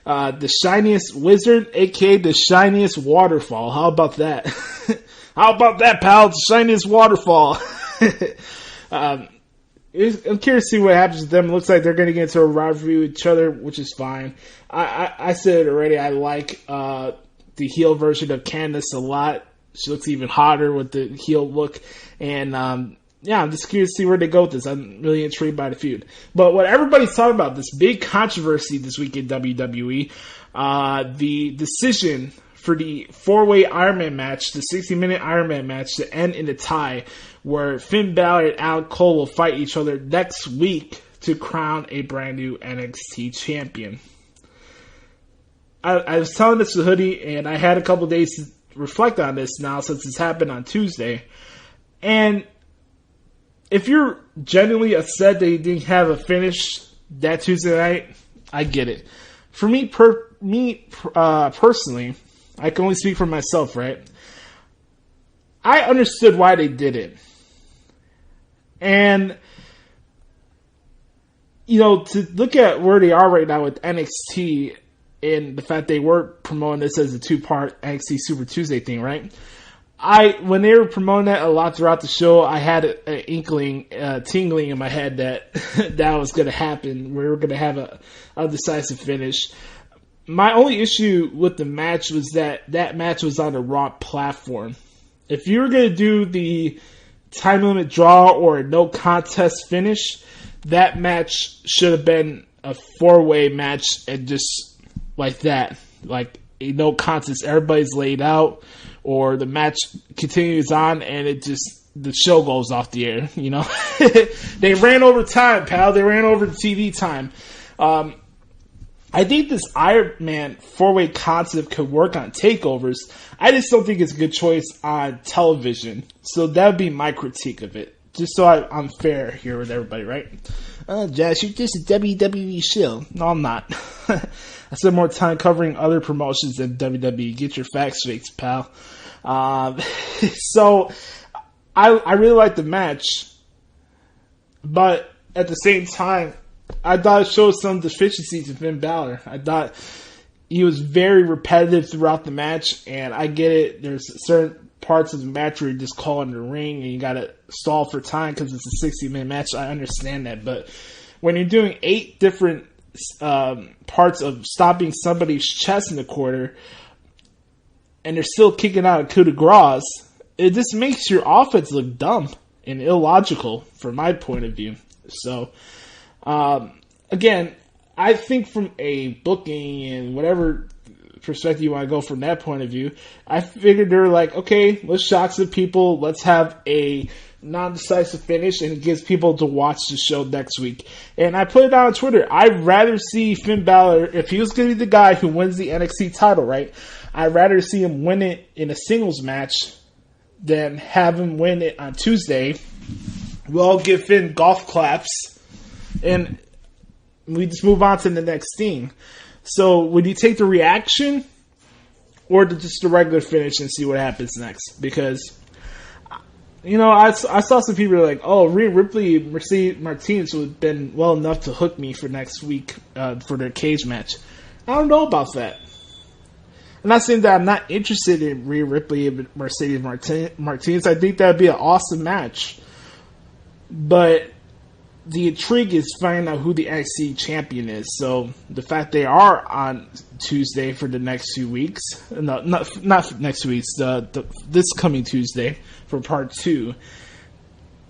The shiniest wizard, aka the shiniest waterfall. How about that? How about that, pal? The shiniest waterfall. I'm curious to see what happens with them. It looks like they're going to get into a rivalry with each other, which is fine. I said it already. I like the heel version of Candice a lot. She looks even hotter with the heel look. And I'm just curious to see where they go with this. I'm really intrigued by the feud. But what everybody's talking about, this big controversy this week in WWE, the decision for the 4-way Iron Man match, the 60-minute Iron Man match to end in a tie where Finn Balor and Adam Cole will fight each other next week to crown a brand new NXT champion. I was telling this to Hoodie, and I had a couple days to reflect on this now since this happened on Tuesday. And if you're genuinely upset that you didn't have a finish that Tuesday night, I get it. For me, personally, I can only speak for myself, right? I understood why they did it. And, to look at where they are right now with NXT and the fact they were promoting this as a 2-part NXT Super Tuesday thing, right? When they were promoting that a lot throughout the show, I had an inkling, tingling in my head that that was going to happen. We were going to have a decisive finish. My only issue with the match was that match was on a Raw platform. If you were going to do the time limit draw or a no contest finish, that match should have been a 4-way match and just like that. Like a no contest. Everybody's laid out, or the match continues on and the show goes off the air, They ran over time, pal. They ran over the TV time. I think this Iron Man 4-way concept could work on takeovers. I just don't think it's a good choice on television. So that would be my critique of it. Just so I'm fair here with everybody, right? Josh, you're just a WWE shill. No, I'm not. I spend more time covering other promotions than WWE. Get your facts fixed, pal. So, I really liked the match. But at the same time, I thought it showed some deficiencies in Finn Balor. I thought he was very repetitive throughout the match, and I get it. There's certain parts of the match where you're just calling the ring and you gotta stall for time because it's a 60-minute match. I understand that, but when you're doing 8 different parts of stopping somebody's chest in the quarter and they're still kicking out a coup de grace, it just makes your offense look dumb and illogical from my point of view. So, again, I think from a booking and whatever perspective you want to go from that point of view, I figured they're like, okay, let's shock some people. Let's have a non-decisive finish, and it gives people to watch the show next week. And I put it out on Twitter. I'd rather see Finn Balor, if he was going to be the guy who wins the NXT title, right? I'd rather see him win it in a singles match than have him win it on Tuesday. We'll all give Finn golf claps, and we just move on to the next thing. So, would you take the reaction or just the regular finish and see what happens next? Because, you know, I saw some people like, oh, Rhea Ripley, Mercedes Martinez would have been well enough to hook me for next week for their cage match. I don't know about that. I'm not saying that I'm not interested in Rhea Ripley and Mercedes Martinez. I think that would be an awesome match. But the intrigue is finding out who the NXT champion is. So the fact they are on Tuesday for the next 2 weeks, no, not next 2 weeks, this coming Tuesday for part 2,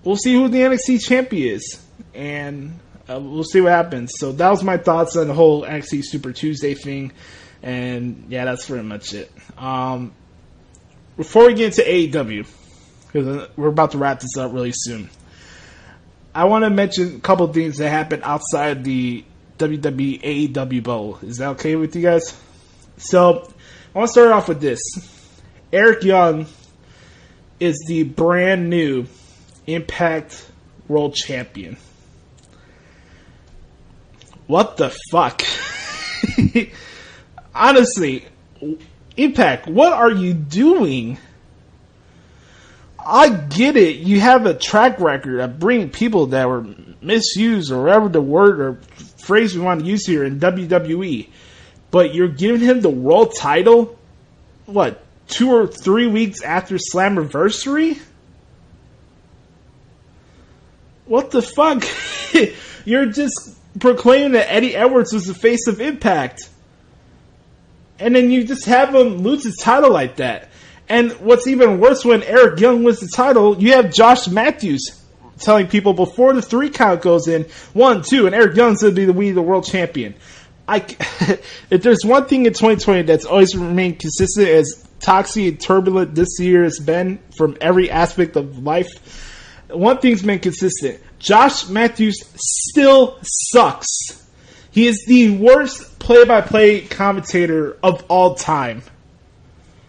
we'll see who the NXT champion is, and we'll see what happens. So that was my thoughts on the whole NXT Super Tuesday thing, and yeah, that's pretty much it. Before we get into AEW, because we're about to wrap this up really soon, I want to mention a couple things that happened outside the WWE AEW Bowl. Is that okay with you guys? So, I want to start off with this. Eric Young is the brand new Impact World Champion. What the fuck? Honestly, Impact, what are you doing? I get it. You have a track record of bringing people that were misused, or whatever the word or phrase we want to use here, in WWE. But you're giving him the world title, what, 2 or 3 weeks after Slammiversary? What the fuck? You're just proclaiming that Eddie Edwards was the face of Impact. And then you just have him lose his title like that. And what's even worse, when Eric Young wins the title, you have Josh Matthews telling people before the 3 count goes in, 1, 2, and Eric Young's going to be the world champion. If there's one thing in 2020 that's always remained consistent, as toxic and turbulent this year has been from every aspect of life, one thing's been consistent. Josh Matthews still sucks. He is the worst play-by-play commentator of all time.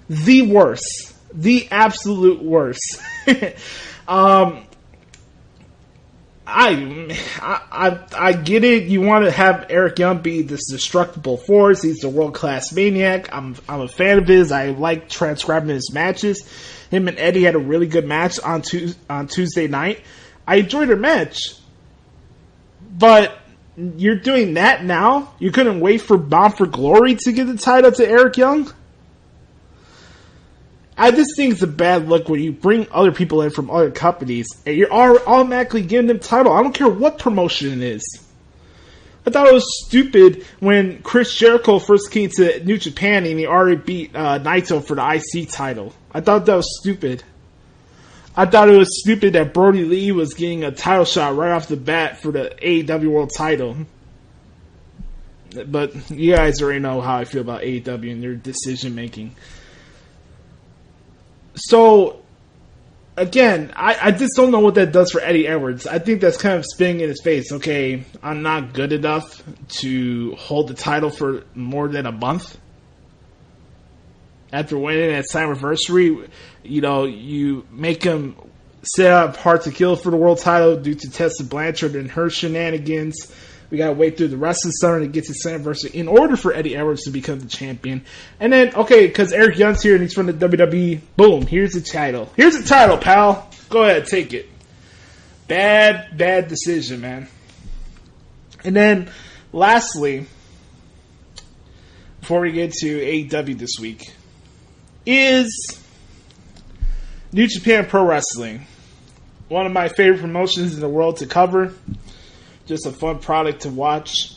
The worst. The absolute worst. I get it. You want to have Eric Young be this destructible force. He's a world-class maniac. I'm a fan of his. I like transcribing his matches. Him and Eddie had a really good match on Tuesday night. I enjoyed their match. But you're doing that now? You couldn't wait for Bound for Glory to give the title to Eric Young? I just think it's a bad look when you bring other people in from other companies and you're automatically giving them title. I don't care what promotion it is. I thought it was stupid when Chris Jericho first came to New Japan and he already beat Naito for the IC title. I thought that was stupid. I thought it was stupid that Brody Lee was getting a title shot right off the bat for the AEW World title. But you guys already know how I feel about AEW and their decision making. So, again, I just don't know what that does for Eddie Edwards. I think that's kind of spitting in his face. Okay, I'm not good enough to hold the title for more than a month. After winning at Slammiversary, you know, you make him set up Hard to Kill for the world title due to Tessa Blanchard and her shenanigans. We gotta wait through the Wrestling Center to get to Slammiversary in order for Eddie Edwards to become the champion. And then, okay, because Eric Young's here and he's from the WWE, boom, here's the title. Here's the title, pal. Go ahead, take it. Bad decision, man. And then, lastly, before we get to AEW this week, is New Japan Pro Wrestling. One of my favorite promotions in the world to cover. Just a fun product to watch.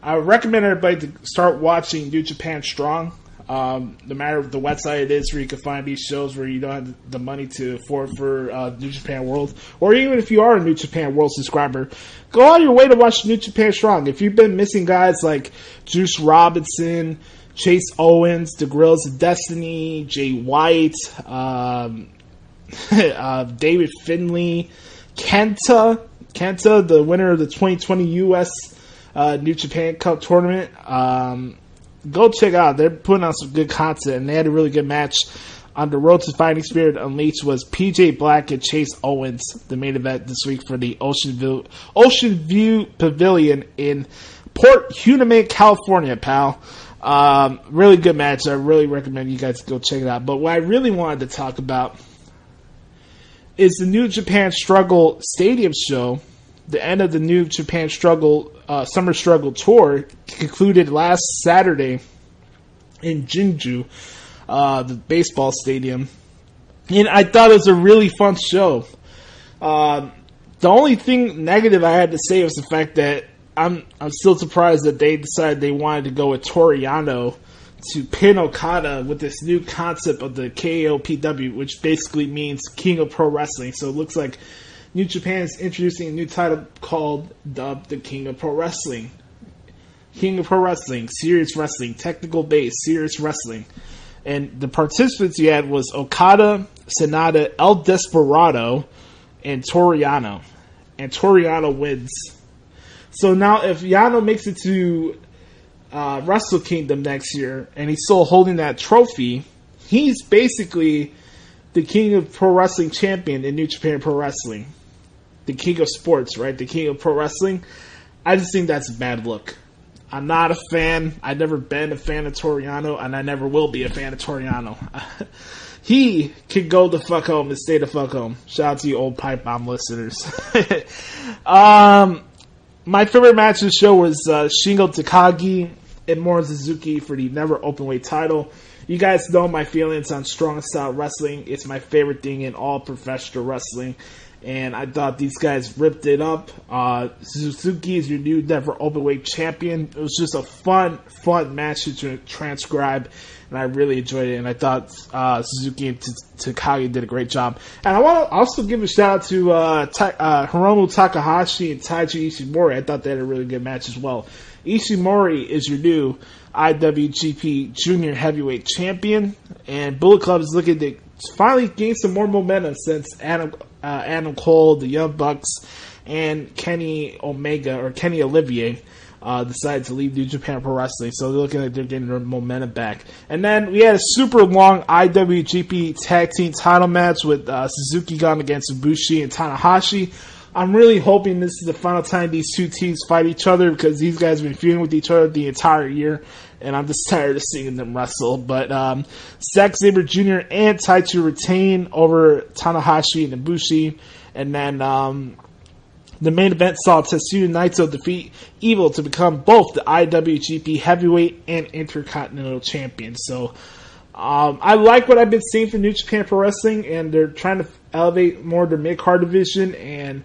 I recommend everybody to start watching New Japan Strong. No matter the website it is where you can find these shows where you don't have the money to afford for New Japan World, or even if you are a New Japan World subscriber, go on your way to watch New Japan Strong. If you've been missing guys like Juice Robinson, Chase Owens, the Gorillas of Destiny, Jay White, David Finlay, Kenta, the winner of the 2020 U.S. New Japan Cup tournament. Go check it out. They're putting out some good content, and they had a really good match on the Road to Fighting Spirit Unleashed. Was PJ Black and Chase Owens, the main event this week for the Ocean View Pavilion in Port Hueneme, California, pal. Really good match. I really recommend you guys go check it out. But what I really wanted to talk about is the New Japan Struggle Stadium show. The end of the New Japan Struggle Summer Struggle Tour concluded last Saturday in Jingu, the baseball stadium. And I thought it was a really fun show. The only thing negative I had to say was the fact that I'm still surprised that they decided they wanted to go with Toru Yano to pin Okada with this new concept of the KOPW, which basically means King of Pro Wrestling. So it looks like New Japan is introducing a new title called the King of Pro Wrestling. King of Pro Wrestling, Serious Wrestling, Technical Base, Serious Wrestling. And the participants you had was Okada, Sanada, El Desperado, and Toru Yano. And Toru Yano wins. So now if Yano makes it to Wrestle Kingdom next year, and he's still holding that trophy, he's basically the King of Pro Wrestling champion in New Japan Pro Wrestling. The King of Sports, right? The King of Pro Wrestling. I just think that's a bad look. I'm not a fan. I've never been a fan of Toru Yano, and I never will be a fan of Toru Yano. He can go the fuck home and stay the fuck home. Shout out to you old pipe bomb listeners. My favorite match of the show was Shingo Takagi and Moro Suzuki for the Never Openweight title. You guys know my feelings on strong style wrestling. It's my favorite thing in all professional wrestling. And I thought these guys ripped it up. Suzuki is your new Never Openweight champion. It was just a fun match to transcribe, and I really enjoyed it. And I thought Suzuki and Takagi did a great job. And I want to also give a shout out to Hiromu Takahashi and Taiji Ishimori. I thought they had a really good match as well. Ishimori is your new IWGP Junior Heavyweight Champion, and Bullet Club is looking to finally gain some more momentum since Adam Cole, the Young Bucks, and Kenny Olivier decided to leave New Japan Pro Wrestling. So they're looking like they're getting their momentum back. And then we had a super long IWGP Tag Team title match with Suzuki Gun against Ibushi and Tanahashi. I'm really hoping this is the final time these two teams fight each other, because these guys have been feuding with each other the entire year, and I'm just tired of seeing them wrestle. But Zack Sabre Jr. and Taichi retain over Tanahashi and Ibushi. And then the main event saw Tetsuya Naito defeat Evil to become both the IWGP Heavyweight and Intercontinental Champions. So I like what I've been seeing from New Japan Pro Wrestling, and they're trying to elevate more their mid-card division and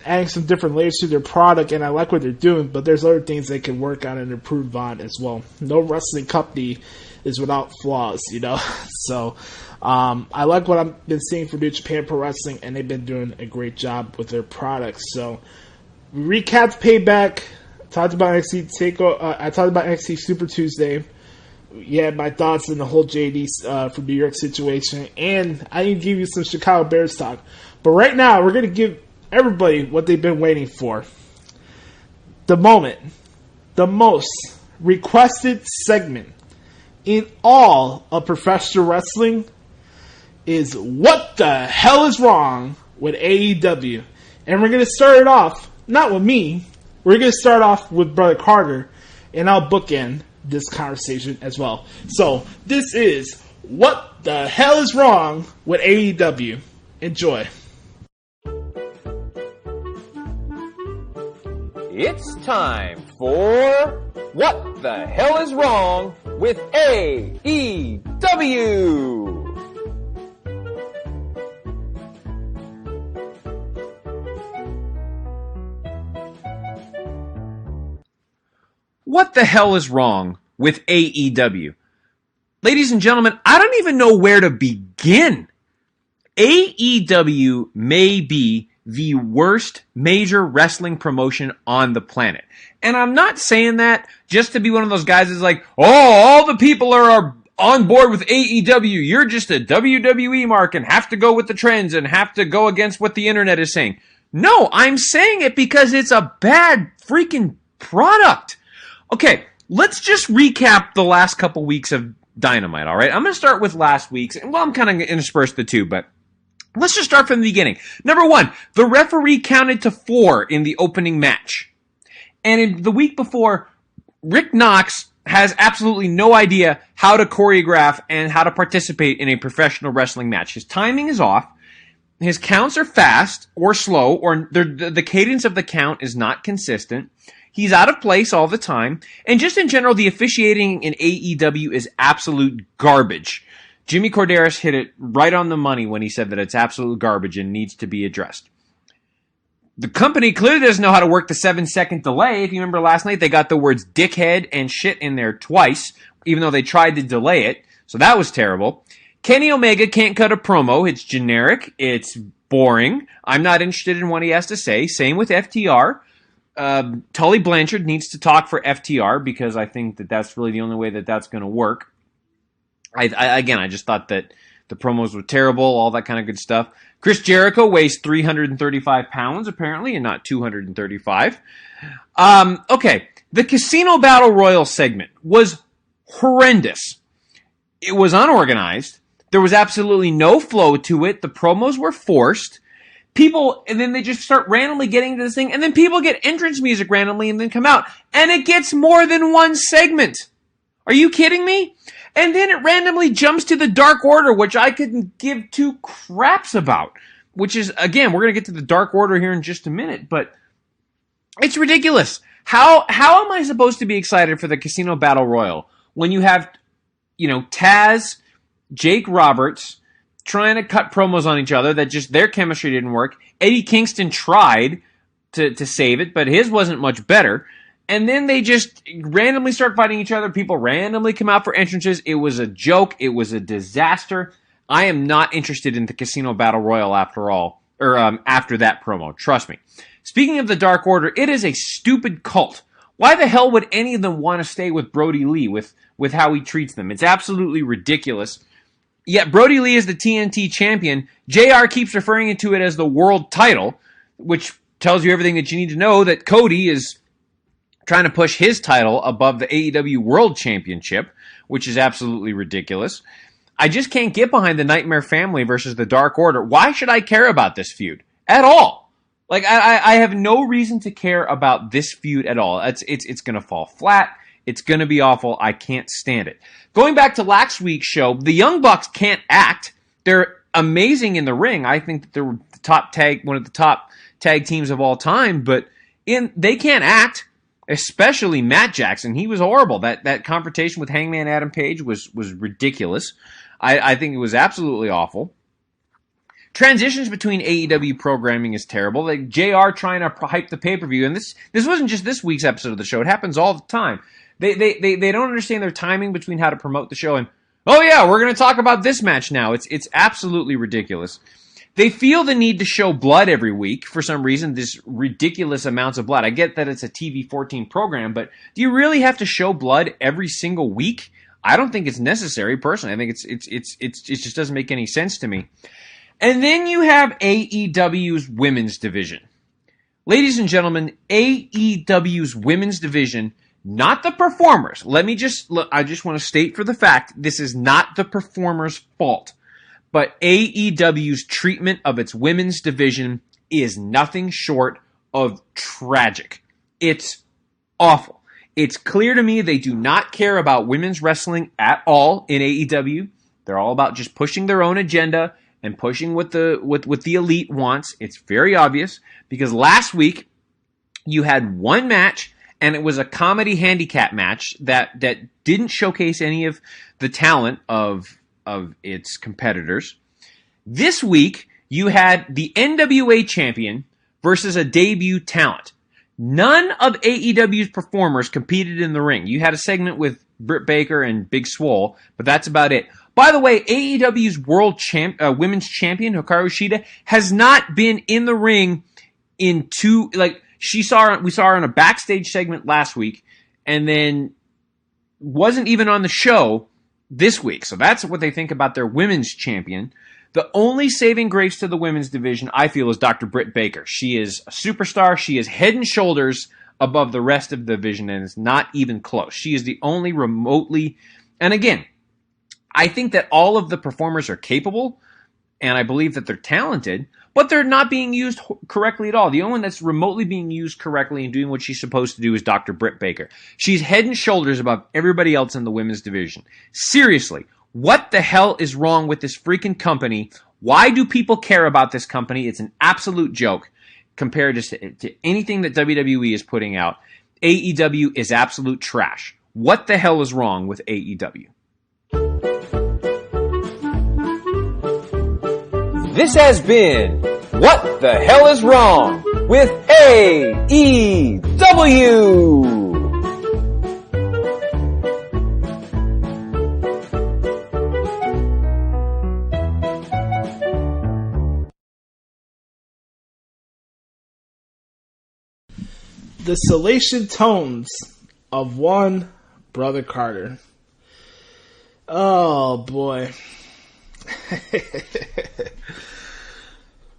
adding some different layers to their product, and I like what they're doing, but there's other things they can work on and improve on as well. No wrestling company is without flaws, you know? So I like what I've been seeing from New Japan Pro Wrestling, and they've been doing a great job with their products. So we recapped Payback, talked about NXT I talked about NXT Super Tuesday. Yeah, my thoughts on the whole JD from New York situation, and I need to give you some Chicago Bears talk. But right now, we're going to give everybody what they've been waiting for. The moment, the most requested segment in all of professional wrestling is what the hell is wrong with AEW. And we're going to start it off, not with me, we're going to start off with Brother Carter, and I'll bookend this conversation as well. So, this is what the hell is wrong with AEW. Enjoy. It's time for What the Hell is Wrong with AEW? What the hell is wrong with AEW? ladies and gentlemen, I don't even know where to begin. AEW may be the worst major wrestling promotion on the planet. And I'm not saying that just to be one of those guys that's like, oh, all the people are on board with AEW. You're just a WWE mark and have to go with the trends and have to go against what the internet is saying. No, I'm saying it because it's a bad freaking product. Okay, let's just recap the last couple weeks of Dynamite, all right? I'm going to start with last week's. Well, I'm kind of going to intersperse the two, but let's just start from the beginning. Number one, the referee counted to 4 in the opening match. And in the week before, Rick Knox has absolutely no idea how to choreograph and how to participate in a professional wrestling match. His timing is off. His counts are fast or slow, or the cadence of the count is not consistent. He's out of place all the time. And just in general, the officiating in AEW is absolute garbage. Jimmy Corderas hit it right on the money when he said that it's absolute garbage and needs to be addressed. The company clearly doesn't know how to work the 7-second delay. If you remember last night, they got the words dickhead and shit in there twice, even though they tried to delay it. So that was terrible. Kenny Omega can't cut a promo. It's generic. It's boring. I'm not interested in what he has to say. Same with FTR. Tully Blanchard needs to talk for FTR because I think that that's really the only way that that's going to work. I just thought that the promos were terrible, all that kind of good stuff. Chris Jericho weighs 335 pounds, apparently, and not 235. Okay, the Casino Battle Royal segment was horrendous. It was unorganized. There was absolutely no flow to it. The promos were forced. People, and then they just start randomly getting into this thing, and then people get entrance music randomly and then come out, and it gets more than one segment. Are you kidding me? And then it randomly jumps to the Dark Order, which I couldn't give two craps about. Which is, again, we're going to get to the Dark Order here in just a minute, but it's ridiculous. How am I supposed to be excited for the Casino Battle Royal when you have, Taz, Jake Roberts trying to cut promos on each other that just their chemistry didn't work. Eddie Kingston tried to save it, but his wasn't much better. And then they just randomly start fighting each other. People randomly come out for entrances. It was a joke. It was a disaster. I am not interested in the Casino Battle Royal after all, or after that promo. Trust me. Speaking of the Dark Order, it is a stupid cult. Why the hell would any of them want to stay with Brody Lee with how he treats them? It's absolutely ridiculous. Yet Brody Lee is the TNT champion. JR keeps referring to it as the world title, which tells you everything that you need to know, that Cody is trying to push his title above the AEW World Championship, which is absolutely ridiculous. I just can't get behind the Nightmare Family versus the Dark Order. Why should I care about this feud at all? Like, I have no reason to care about this feud at all. It's going to fall flat. It's going to be awful. I can't stand it. Going back to last week's show, the Young Bucks can't act. They're amazing in the ring. I think that they're one of the top tag teams of all time, but they can't act. Especially Matt Jackson. He was horrible. That confrontation with Hangman Adam Page was ridiculous. I think it was absolutely awful. Transitions between AEW programming is terrible. Like JR trying to hype the pay-per-view, and this wasn't just this week's episode of the show. It happens all the time. They don't understand their timing between how to promote the show and, oh yeah, we're going to talk about this match now. It's absolutely ridiculous. They feel the need to show blood every week for some reason, this ridiculous amounts of blood. I get that it's a TV 14 program, but do you really have to show blood every single week? I don't think it's necessary, personally. I think it just doesn't make any sense to me. And then you have AEW's women's division. Ladies and gentlemen, AEW's women's division, not the performers. I just want to state for the fact, this is not the performers' fault. But AEW's treatment of its women's division is nothing short of tragic. It's awful. It's clear to me they do not care about women's wrestling at all in AEW. They're all about just pushing their own agenda and pushing what the elite wants. It's very obvious because last week you had one match and it was a comedy handicap match that didn't showcase any of the talent of its competitors. This week, you had the NWA champion versus a debut talent. None of AEW's performers competed in the ring. You had a segment with Britt Baker and Big Swole, but that's about it. By the way, AEW's women's champion, Hikaru Shida, has not been in the ring in we saw her in a backstage segment last week, and then wasn't even on the show this week. So that's what they think about their women's champion. The only saving grace to the women's division, I feel, is Dr. Britt Baker. She is a superstar. She is head and shoulders above the rest of the division, and it's not even close. She is the only remotely... And again, I think that all of the performers are capable, and I believe that they're talented, but they're not being used correctly at all. The only one that's remotely being used correctly and doing what she's supposed to do is Dr. Britt Baker. She's head and shoulders above everybody else in the women's division. Seriously, what the hell is wrong with this freaking company? Why do people care about this company? It's an absolute joke compared to anything that WWE is putting out. AEW is absolute trash. What the hell is wrong with AEW? This has been What the Hell is Wrong with AEW. The salation tones of one Brother Carter. Oh boy.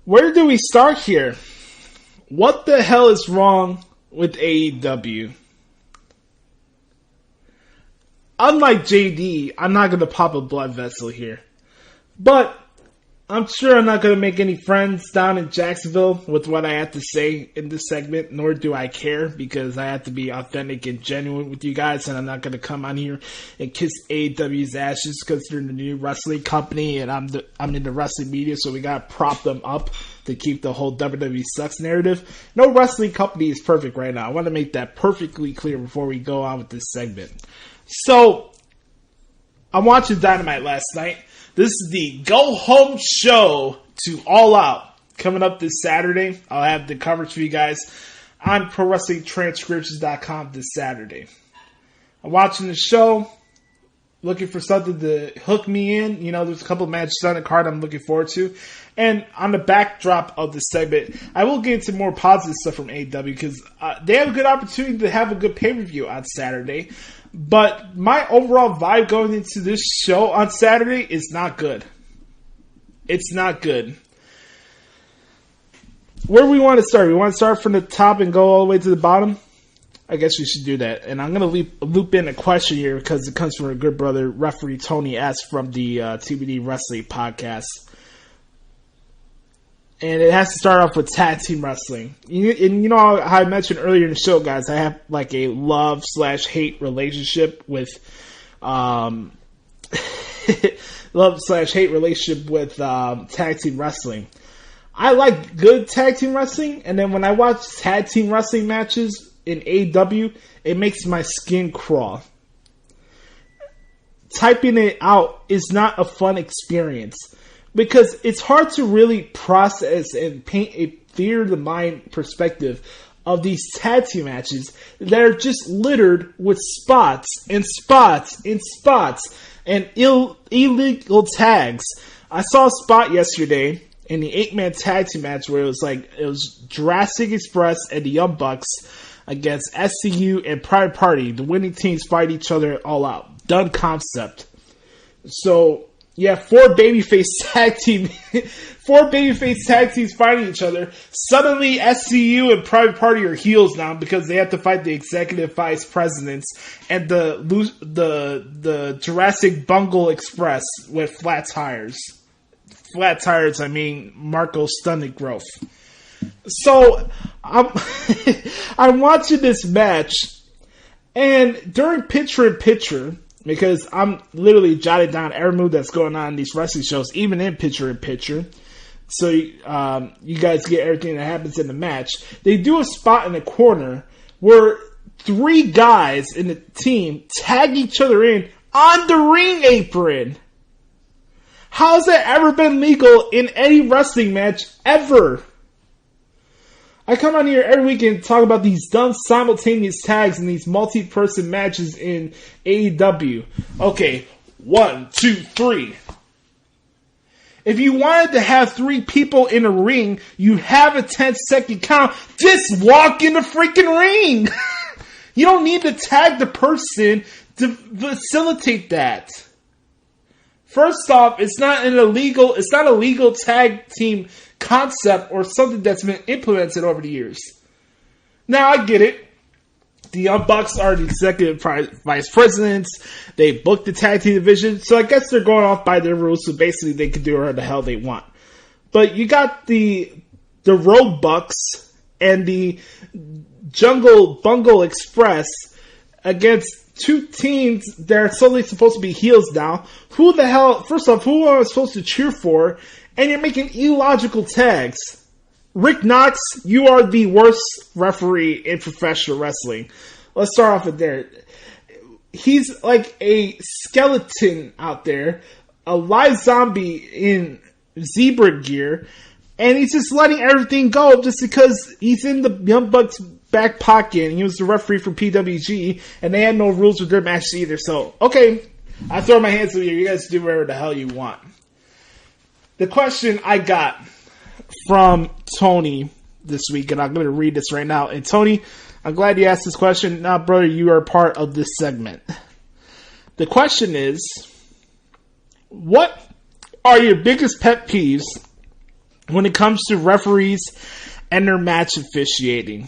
Where do we start here? What the hell is wrong with AEW? Unlike JD, I'm not going to pop a blood vessel here. But I'm sure I'm not going to make any friends down in Jacksonville with what I have to say in this segment, nor do I care, because I have to be authentic and genuine with you guys, and I'm not going to come on here and kiss AEW's ashes because they're the new wrestling company, and I'm in the wrestling media, so we got to prop them up to keep the whole WWE sucks narrative. No wrestling company is perfect right now. I want to make that perfectly clear before we go on with this segment. So, I'm watching Dynamite last night. This is the go-home show to All Out. Coming up this Saturday. I'll have the coverage for you guys on ProWrestlingTranscriptions.com this Saturday. I'm watching the show, looking for something to hook me in. You know, there's a couple of matches on the card I'm looking forward to. And on the backdrop of this segment, I will get into more positive stuff from AEW because they have a good opportunity to have a good pay-per-view on Saturday. But my overall vibe going into this show on Saturday is not good. It's not good. Where do we want to start? We want to start from the top and go all the way to the bottom? I guess we should do that. And I'm going to loop in a question here because it comes from our good brother, referee Tony S. from the TBD Wrestling Podcast. And it has to start off with tag team wrestling. And you know how I mentioned earlier in the show, guys, I have like a love/hate relationship with tag team wrestling. I like good tag team wrestling, and then when I watch tag team wrestling matches in AEW, it makes my skin crawl. Typing it out is not a fun experience. Because it's hard to really process and paint a theater of the mind perspective of these tag team matches that are just littered with spots and spots and spots and illegal tags. I saw a spot yesterday in the 8-man tag team match where it was Jurassic Express and the Young Bucks against SCU and Private Party. The winning teams fight each other all out. Done concept. So yeah, four babyface tag teams fighting each other. Suddenly, SCU and Private Party are heels now because they have to fight the executive vice presidents and the Jurassic Bungle Express with flat tires. Flat tires, I mean Marco Stunning growth. So I'm watching this match, and during picture-in-picture, because I'm literally jotting down every move that's going on in these wrestling shows, even in picture-in-picture. So you guys get everything that happens in the match. They do a spot in the corner where three guys in the team tag each other in on the ring apron. How has that ever been legal in any wrestling match ever? I come on here every week and talk about these dumb simultaneous tags and these multi-person matches in AEW. Okay, 1, 2, 3. If you wanted to have 3 people in a ring, you have a 10-second count. Just walk in the freaking ring. You don't need to tag the person to facilitate that. First off, it's not a legal tag team concept or something that's been implemented over the years. Now I get it. The Young Bucks are the executive vice presidents. They booked the tag team division, so I guess they're going off by their rules. So basically, they can do whatever the hell they want. But you got the Road Bucks and the Jungle Bungle Express against 2 teams that are suddenly supposed to be heels now. Who the hell? First off, who am I supposed to cheer for? And you're making illogical tags. Rick Knox, you are the worst referee in professional wrestling. Let's start off with there. He's like a skeleton out there, a live zombie in zebra gear, and he's just letting everything go just because he's in the Young Bucks' back pocket, and he was the referee for PWG, and they had no rules with their match either. So, okay, I throw my hands up here. You guys do whatever the hell you want. The question I got from Tony this week, and I'm going to read this right now. And Tony, I'm glad you asked this question. Now, brother, you are part of this segment. The question is, what are your biggest pet peeves when it comes to referees and their match officiating?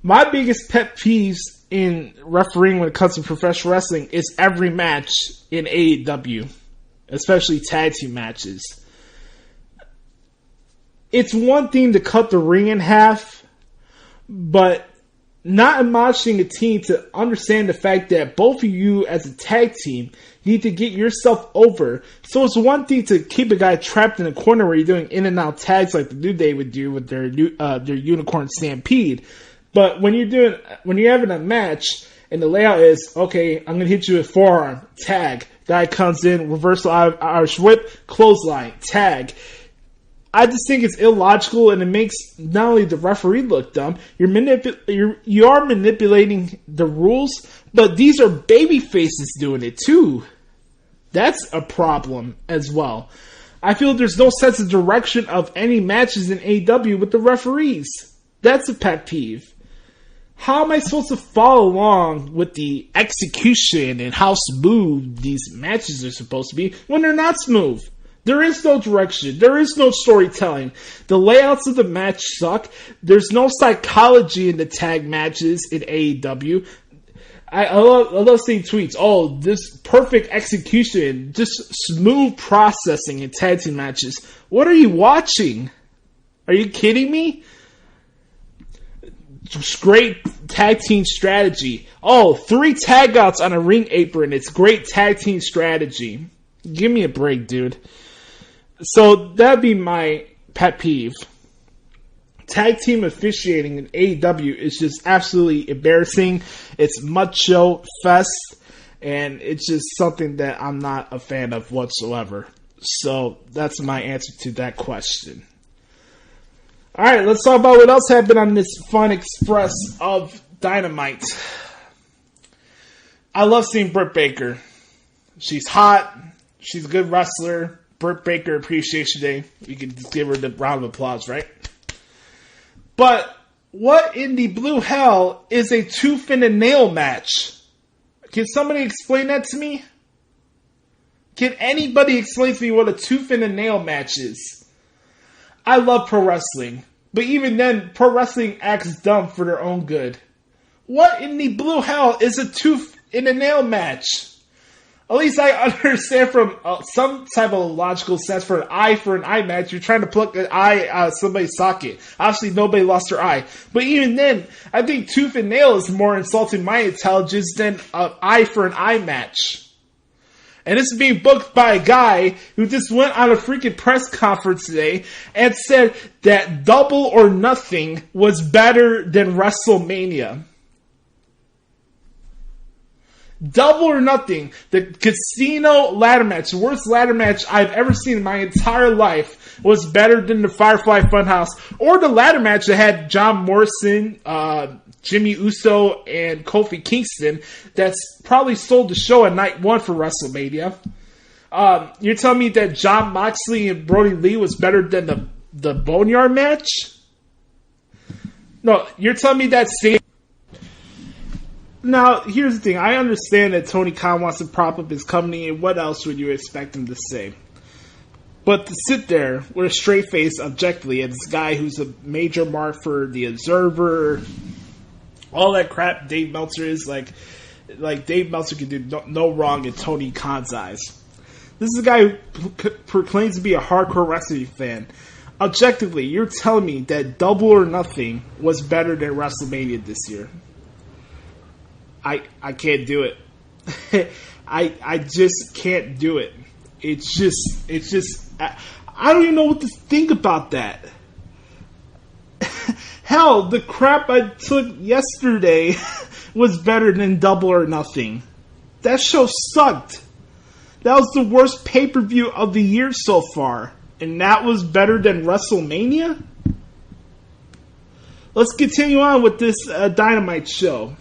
My biggest pet peeves in refereeing when it comes to professional wrestling is every match in AEW, especially tag team matches. It's one thing to cut the ring in half, but not admonishing a team to understand the fact that both of you as a tag team need to get yourself over. So it's one thing to keep a guy trapped in a corner where you're doing in and out tags like the New Day would do with their Unicorn Stampede. But when you're having a match and the layout is, okay, I'm going to hit you with forearm, tag. Guy comes in, reversal Irish whip, clothesline, tag. I just think it's illogical, and it makes not only the referee look dumb, you are manipulating the rules, but these are baby faces doing it too. That's a problem as well. I feel there's no sense of direction of any matches in AEW with the referees. That's a pet peeve. How am I supposed to follow along with the execution and how smooth these matches are supposed to be when they're not smooth? There is no direction. There is no storytelling. The layouts of the match suck. There's no psychology in the tag matches in AEW. I love seeing tweets. Oh, this perfect execution, just smooth processing in tag team matches. What are you watching? Are you kidding me? Great tag team strategy. Oh, 3 tag outs on a ring apron. It's great tag team strategy. Give me a break, dude. So that'd be my pet peeve. Tag team officiating in AEW is just absolutely embarrassing. It's macho fest, and it's just something that I'm not a fan of whatsoever. So that's my answer to that question. Alright, let's talk about what else happened on this fun express of Dynamite. I love seeing Britt Baker. She's hot. She's a good wrestler. Britt Baker Appreciation Day. We can just give her the round of applause, right? But what in the blue hell is a tooth and a nail match? Can somebody explain that to me? Can anybody explain to me what a tooth and a nail match is? I love pro wrestling, but even then, pro wrestling acts dumb for their own good. What in the blue hell is a tooth and a nail match? At least I understand from some type of logical sense for an eye match. You're trying to pluck an eye out of somebody's socket. Obviously, nobody lost their eye. But even then, I think tooth and nail is more insulting my intelligence than an eye for an eye match. And this is being booked by a guy who just went on a freaking press conference today and said that Double or Nothing was better than WrestleMania. Double or Nothing, the casino ladder match, the worst ladder match I've ever seen in my entire life, was better than the Firefly Funhouse or the ladder match that had John Morrison, Jimmy Uso, and Kofi Kingston that's probably sold the show at night one for WrestleMania. You're telling me that Jon Moxley and Brody Lee was better than the Boneyard match? No, you're telling me that same... Now, here's the thing. I understand that Tony Khan wants to prop up his company, and what else would you expect him to say? But to sit there with a straight face objectively as this guy who's a major mark for The Observer, all that crap Dave Meltzer is, like Dave Meltzer can do no wrong in Tony Khan's eyes. This is a guy who proclaims to be a hardcore wrestling fan. Objectively, you're telling me that Double or Nothing was better than WrestleMania this year. I can't do it. I just can't do it. It's just I don't even know what to think about that. Hell, the crap I took yesterday was better than Double or Nothing. That show sucked. That was the worst pay-per-view of the year so far. And that was better than WrestleMania? Let's continue on with this Dynamite show.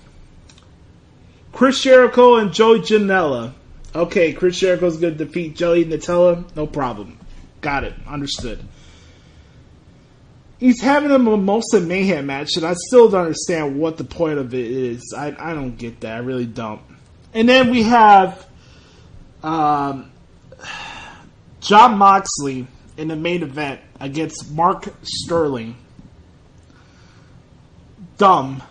Chris Jericho and Joey Janela. Okay, Chris Jericho's going to defeat Joey Nutella. No problem. Got it. Understood. He's having a Mimosa Mayhem match, and I still don't understand what the point of it is. I don't get that. I really don't. And then we have Jon Moxley in the main event against Mark Sterling. Dumb.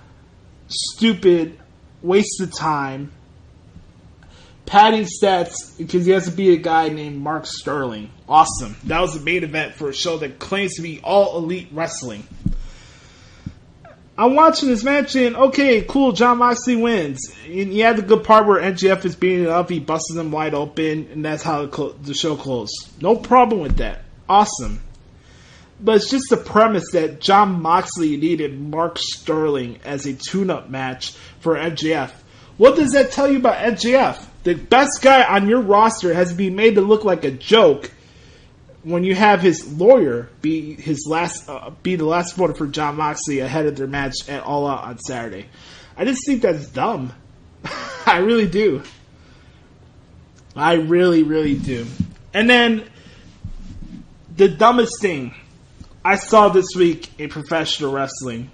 Stupid. Waste of time. Padding stats because he has to be a guy named Mark Sterling. Awesome. That was the main event for a show that claims to be all elite wrestling. I'm watching this match and, okay, cool, Jon Moxley wins. And you had the good part where NJF is beating it up, he busted him wide open, and that's how the show closed. No problem with that. Awesome. But it's just the premise that Jon Moxley needed Mark Sterling as a tune-up match for MJF. What does that tell you about MJF? The best guy on your roster has been made to look like a joke when you have his lawyer be the last voter for Jon Moxley ahead of their match at All Out on Saturday. I just think that's dumb. I really do. I really, really do. And then the dumbest thing I saw this week in professional wrestling,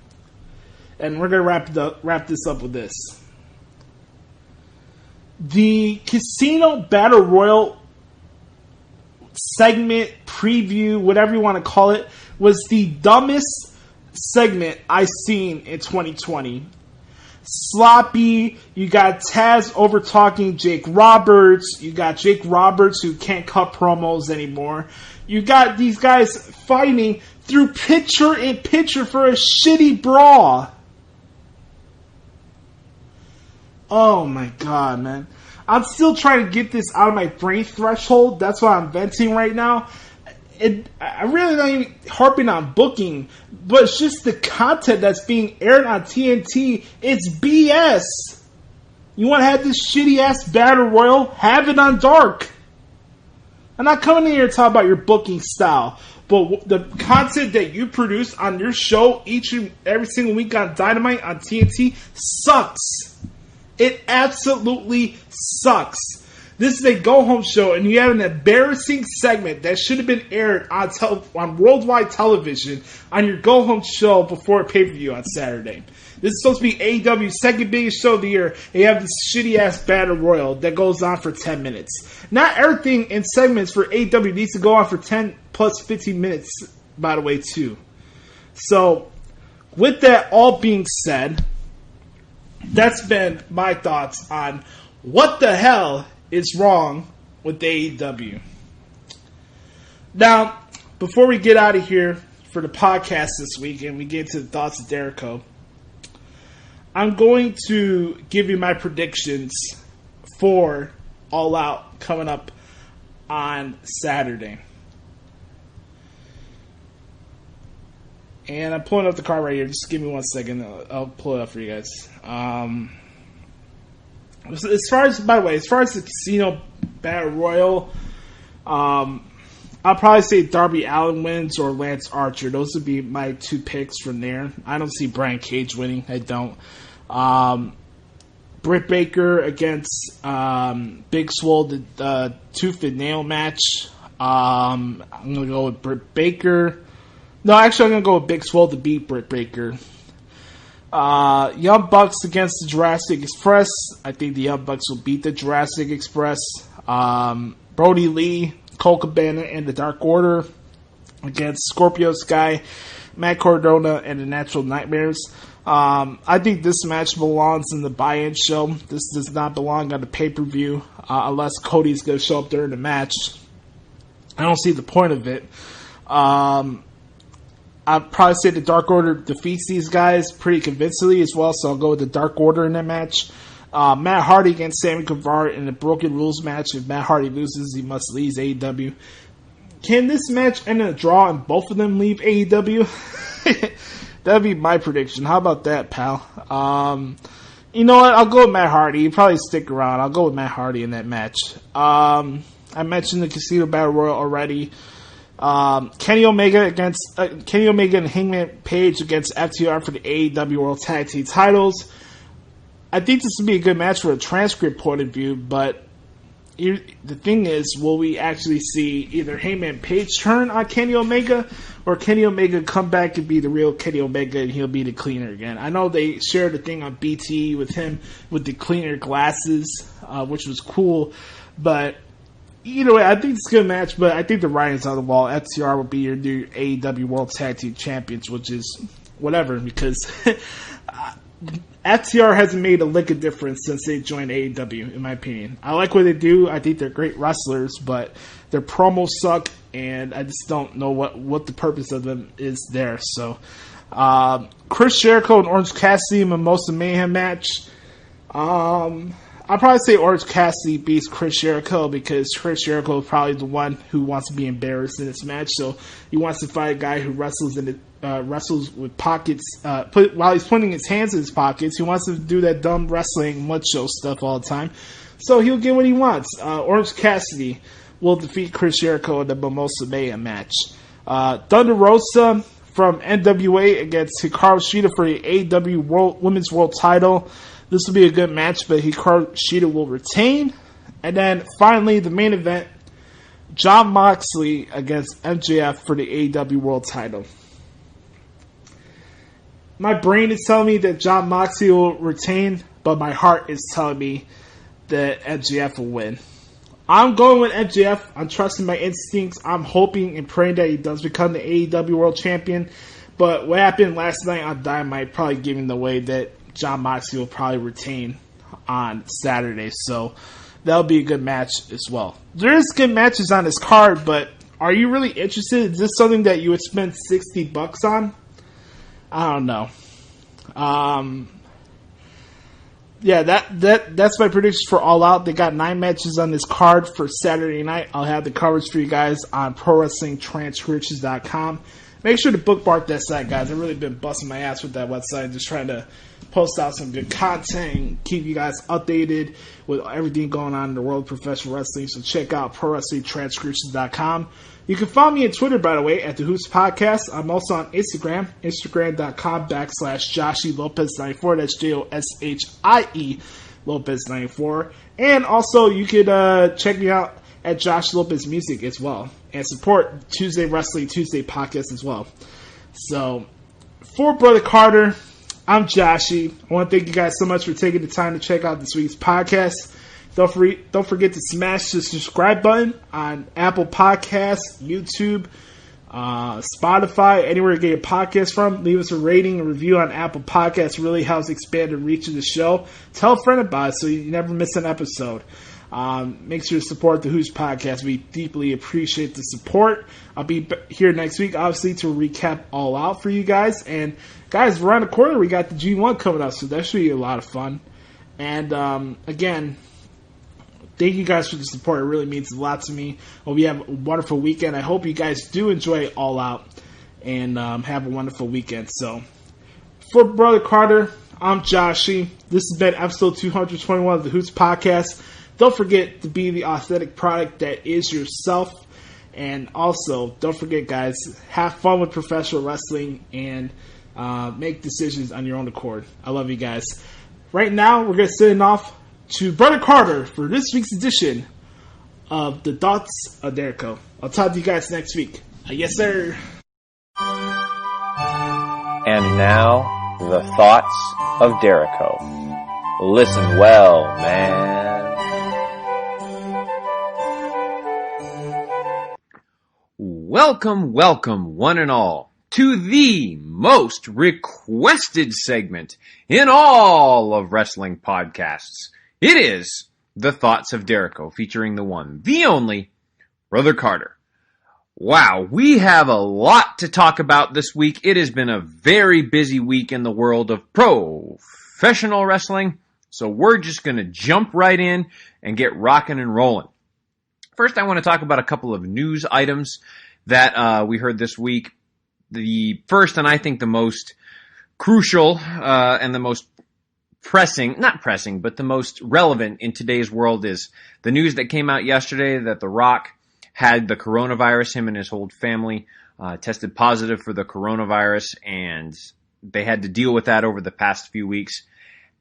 and we're going to wrap this up with this. The Casino Battle Royal segment, preview, whatever you want to call it, was the dumbest segment I've seen in 2020. Sloppy. You got Taz over talking Jake Roberts. You got Jake Roberts who can't cut promos anymore. You got these guys fighting through picture-in-picture for a shitty brawl. Oh my god, man. I'm still trying to get this out of my brain threshold. That's why I'm venting right now. I really not even harping on booking, but it's just the content that's being aired on TNT. It's BS. You want to have this shitty-ass Battle Royal? Have it on Dark. I'm not coming in here to talk about your booking style, but the content that you produce on your show each and every single week on Dynamite on TNT sucks. It absolutely sucks. This is a go-home show, and you have an embarrassing segment that should have been aired on worldwide television on your go-home show before a pay-per-view on Saturday. This is supposed to be AEW's second biggest show of the year, and you have this shitty-ass Battle Royal that goes on for 10 minutes. Not everything in segments for AEW needs to go on for 10 plus 15 minutes, by the way, too. So, with that all being said, that's been my thoughts on what the hell is wrong with AEW. Now, before we get out of here for the podcast this week and we get to the Thoughts of Dericho, I'm going to give you my predictions for All Out coming up on Saturday. And I'm pulling up the card right here. Just give me 1 second. I'll pull it up for you guys. As far as the Casino Battle Royal, I'll probably say Darby Allin wins or Lance Archer. Those would be my 2 picks from there. I don't see Brian Cage winning. I don't. Britt Baker against Big Swole, the tooth and nail match. I'm going to go with Britt Baker. No, actually, I'm going to go with Big Swole to beat Britt Baker. Young Bucks against the Jurassic Express. I think the Young Bucks will beat the Jurassic Express. Brody Lee, Cole Cabana, and the Dark Order against Scorpio Sky, Matt Cardona, and the Natural Nightmares. I think this match belongs in the buy-in show. This does not belong on the pay-per-view unless Cody's going to show up during the match. I don't see the point of it. I'd probably say the Dark Order defeats these guys pretty convincingly as well, so I'll go with the Dark Order in that match. Matt Hardy against Sammy Guevara in a Broken Rules match. If Matt Hardy loses, he must leave AEW. Can this match end in a draw and both of them leave AEW? That'd be my prediction. How about that, pal? You know what? I'll go with Matt Hardy. He'll probably stick around. I'll go with Matt Hardy in that match. I mentioned the Casino Battle Royal already. Kenny Omega and Hangman Page against FTR for the AEW World Tag Team titles. I think this would be a good match from a transcript point of view, but the thing is, will we actually see either Hangman Page turn on Kenny Omega, or Kenny Omega come back and be the real Kenny Omega and he'll be the cleaner again? I know they shared a thing on BT with him with the cleaner glasses, which was cool, but either way, I think it's a good match, but I think the writing's on the wall. FTR will be your new AEW World Tag Team Champions, which is whatever, because FTR hasn't made a lick of difference since they joined AEW, in my opinion. I like what they do. I think they're great wrestlers, but their promos suck, and I just don't know what the purpose of them is there. So, Chris Jericho and Orange Cassidy Mimosa Mayhem match. I'll probably say Orange Cassidy beats Chris Jericho because Chris Jericho is probably the one who wants to be embarrassed in this match. So he wants to fight a guy who wrestles with pockets. While he's putting his hands in his pockets, he wants to do that dumb wrestling mud show stuff all the time. So he'll get what he wants. Orange Cassidy will defeat Chris Jericho in the Mimosa Mayhem match. Thunder Rosa from NWA against Hikaru Shida for the AEW Women's World Title. This will be a good match, but Hikaru Shida will retain. And then finally, the main event, Jon Moxley against MJF for the AEW World Title. My brain is telling me that Jon Moxley will retain, but my heart is telling me that MJF will win. I'm going with MJF. I'm trusting my instincts. I'm hoping and praying that he does become the AEW World Champion. But what happened last night on Dynamite probably giving the way that Jon Moxley will probably retain on Saturday. So that'll be a good match as well. There is good matches on this card, but are you really interested? Is this something that you would spend $60 on? I don't know. Yeah, that's my predictions for All Out. They got 9 matches on this card for Saturday night. I'll have the coverage for you guys on ProWrestlingTranscriptions.com. Make sure to bookmark that site, guys. I've really been busting my ass with that website, just trying to post out some good content and keep you guys updated with everything going on in the world of professional wrestling. So check out ProWrestlingTranscriptions.com. You can follow me on Twitter, by the way, at the Hoots Podcast. I'm also on Instagram, Instagram.com/Joshie Lopez94. That's JOSHIE Lopez94. And also, you could check me out at Josh Lopez Music as well. And support Tuesday Wrestling Tuesday Podcast as well. So, for Brother Carter, I'm Joshie. I want to thank you guys so much for taking the time to check out this week's podcast. Don't forget to smash the subscribe button on Apple Podcasts, YouTube, Spotify, anywhere you get your podcast from. Leave us a rating and review on Apple Podcasts. It really helps expand the reach of the show. Tell a friend about it so you never miss an episode. Make sure to support the Hoots Podcast. We deeply appreciate the support. I'll be here next week, obviously, to recap All Out for you guys. And, guys, around the corner, we got the G1 coming up, so that should be a lot of fun. And, again, thank you guys for the support. It really means a lot to me. Hope you have a wonderful weekend. I hope you guys do enjoy All Out and have a wonderful weekend. So, for Brother Carter, I'm Joshie. This has been episode 221 of the Hoots Podcast. Don't forget to be the authentic product that is yourself. And also, don't forget, guys, have fun with professional wrestling and make decisions on your own accord. I love you guys. Right now, we're going to send off to Brother Carter for this week's edition of the Thoughts of Dericho. I'll talk to you guys next week. Yes, sir. And now, the Thoughts of Dericho. Listen well, man. Welcome, welcome, one and all, to the most requested segment in all of wrestling podcasts. It is the Thoughts of Dericho, featuring the one, the only, Brother Carter. Wow, we have a lot to talk about this week. It has been a very busy week in the world of professional wrestling, so we're just going to jump right in and get rocking and rolling. First, I want to talk about a couple of news items that we heard this week. The first, and I think the most crucial and the most not pressing, but the most relevant in today's world is the news that came out yesterday that The Rock had the coronavirus. Him and his whole family tested positive for the coronavirus, and they had to deal with that over the past few weeks.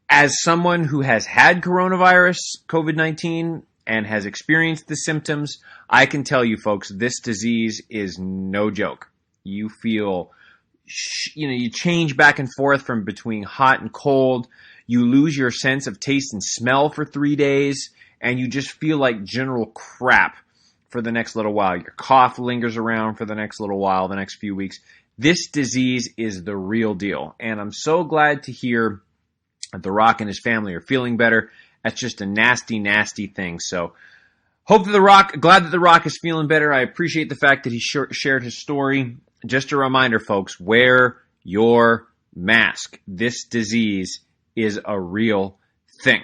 As someone who has had coronavirus, COVID-19, and has experienced the symptoms, I can tell you folks, this disease is no joke. You feel, you change back and forth from between hot and cold. You lose your sense of taste and smell for 3 days, and you just feel like general crap for the next little while. Your cough lingers around for the next little while, the next few weeks. This disease is the real deal, and I'm so glad to hear that The Rock and his family are feeling better. That's just a nasty, nasty thing. So, glad that The Rock is feeling better. I appreciate the fact that he shared his story. Just a reminder, folks, wear your mask. This disease is a real thing.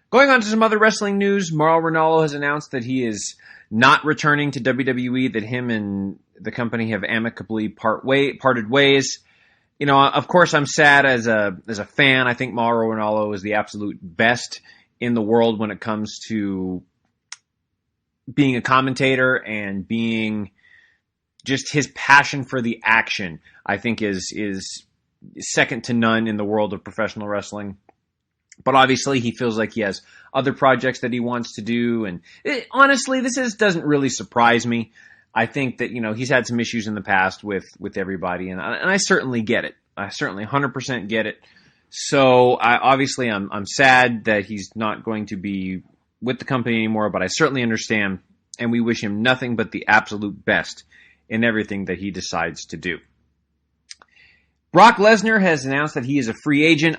Going on to some other wrestling news, Mauro Ranallo has announced that he is not returning to WWE, that him and the company have amicably parted ways. You know, of course, I'm sad as a fan. I think Mauro Ranallo is the absolute best in the world when it comes to being a commentator and being just his passion for the action. I think is second to none in the world of professional wrestling. But obviously, he feels like he has other projects that he wants to do, and honestly, doesn't really surprise me. I think that, he's had some issues in the past with everybody, and I certainly get it. I certainly 100% get it. So I'm sad that he's not going to be with the company anymore, but I certainly understand, and we wish him nothing but the absolute best in everything that he decides to do. Brock Lesnar has announced that he is a free agent.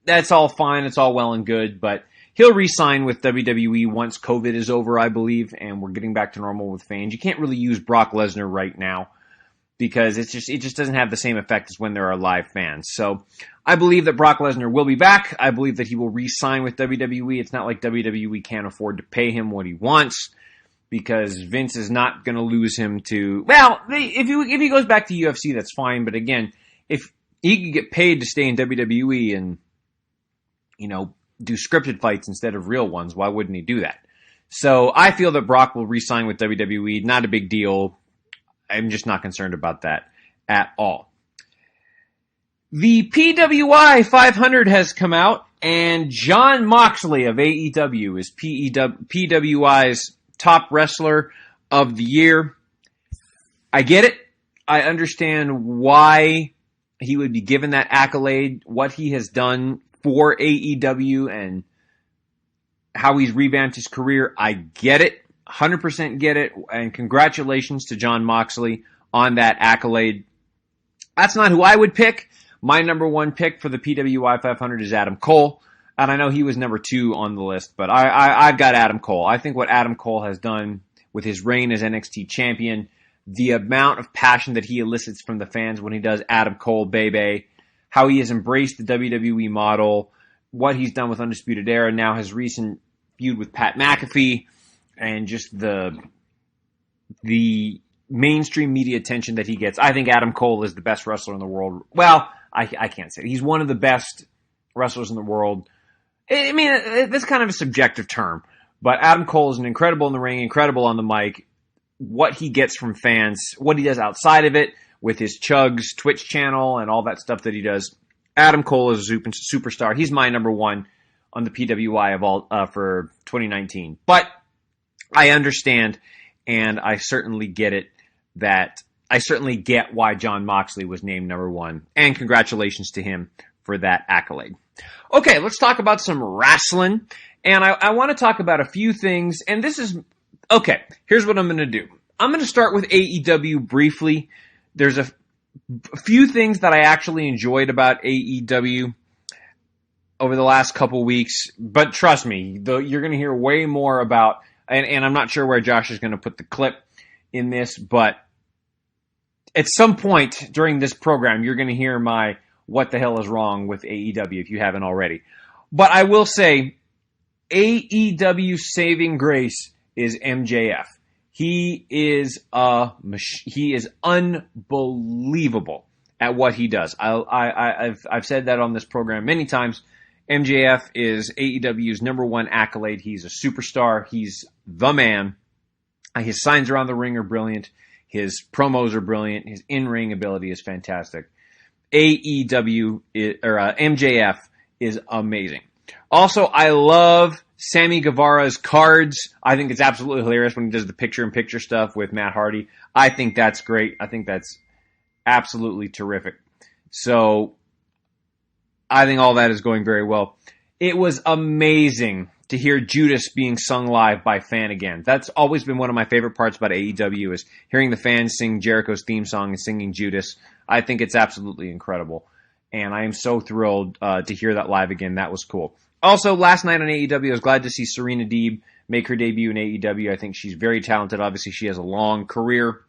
That's all fine. It's all well and good, but he'll re-sign with WWE once COVID is over, I believe, and we're getting back to normal with fans. You can't really use Brock Lesnar right now because it just doesn't have the same effect as when there are live fans. So I believe that Brock Lesnar will be back. I believe that he will re-sign with WWE. It's not like WWE can't afford to pay him what he wants because Vince is not going to lose him to... Well, if he goes back to UFC, that's fine. But again, if he could get paid to stay in WWE and, do scripted fights instead of real ones, why wouldn't he do that? So I feel that Brock will re-sign with WWE. Not a big deal. I'm just not concerned about that at all. The PWI 500 has come out, and Jon Moxley of AEW is PWI's top wrestler of the year. I get it. I understand why he would be given that accolade, what he has done for AEW and how he's revamped his career. I get it. 100% get it. And congratulations to Jon Moxley on that accolade. That's not who I would pick. My number one pick for the PWI 500 is Adam Cole. And I know he was number 2 on the list, but I've got Adam Cole. I think what Adam Cole has done with his reign as NXT champion, the amount of passion that he elicits from the fans when he does Adam Cole, baby, how he has embraced the WWE model, what he's done with Undisputed Era, now his recent feud with Pat McAfee, and just the mainstream media attention that he gets. I think Adam Cole is the best wrestler in the world. Well, I can't say it. He's one of the best wrestlers in the world. I mean, that's kind of a subjective term, but Adam Cole is incredible in the ring, incredible on the mic, what he gets from fans, what he does outside of it with his Chugs Twitch channel and all that stuff that he does. Adam Cole is a superstar. He's my number one on the PWI of all for 2019. But I understand, and I certainly get it, that I certainly get why Jon Moxley was named number one. And congratulations to him for that accolade. Okay, let's talk about some wrestling. And I want to talk about a few things. And this is, okay, here's what I'm going to do. I'm going to start with AEW briefly. There's a few things that I actually enjoyed about AEW over the last couple weeks. But trust me, you're going to hear way more about, and I'm not sure where Josh is going to put the clip in this, but at some point during this program, you're going to hear my what the hell is wrong with AEW if you haven't already. But I will say, AEW's saving grace is MJF. He is unbelievable at what he does. I've said that on this program many times. MJF is AEW's number one accolade. He's a superstar. He's the man. His signs around the ring are brilliant. His promos are brilliant. His in-ring ability is fantastic. MJF is amazing. Also, I love Sammy Guevara's cards. I think it's absolutely hilarious when he does the picture-in-picture stuff with Matt Hardy. I think that's great. I think that's absolutely terrific. So, I think all that is going very well. It was amazing to hear Judas being sung live by Fan again. That's always been one of my favorite parts about AEW is hearing the fans sing Jericho's theme song and singing Judas. I think it's absolutely incredible. And I am so thrilled to hear that live again. That was cool. Also, last night on AEW, I was glad to see Serena Deeb make her debut in AEW. I think she's very talented. Obviously, she has a long career,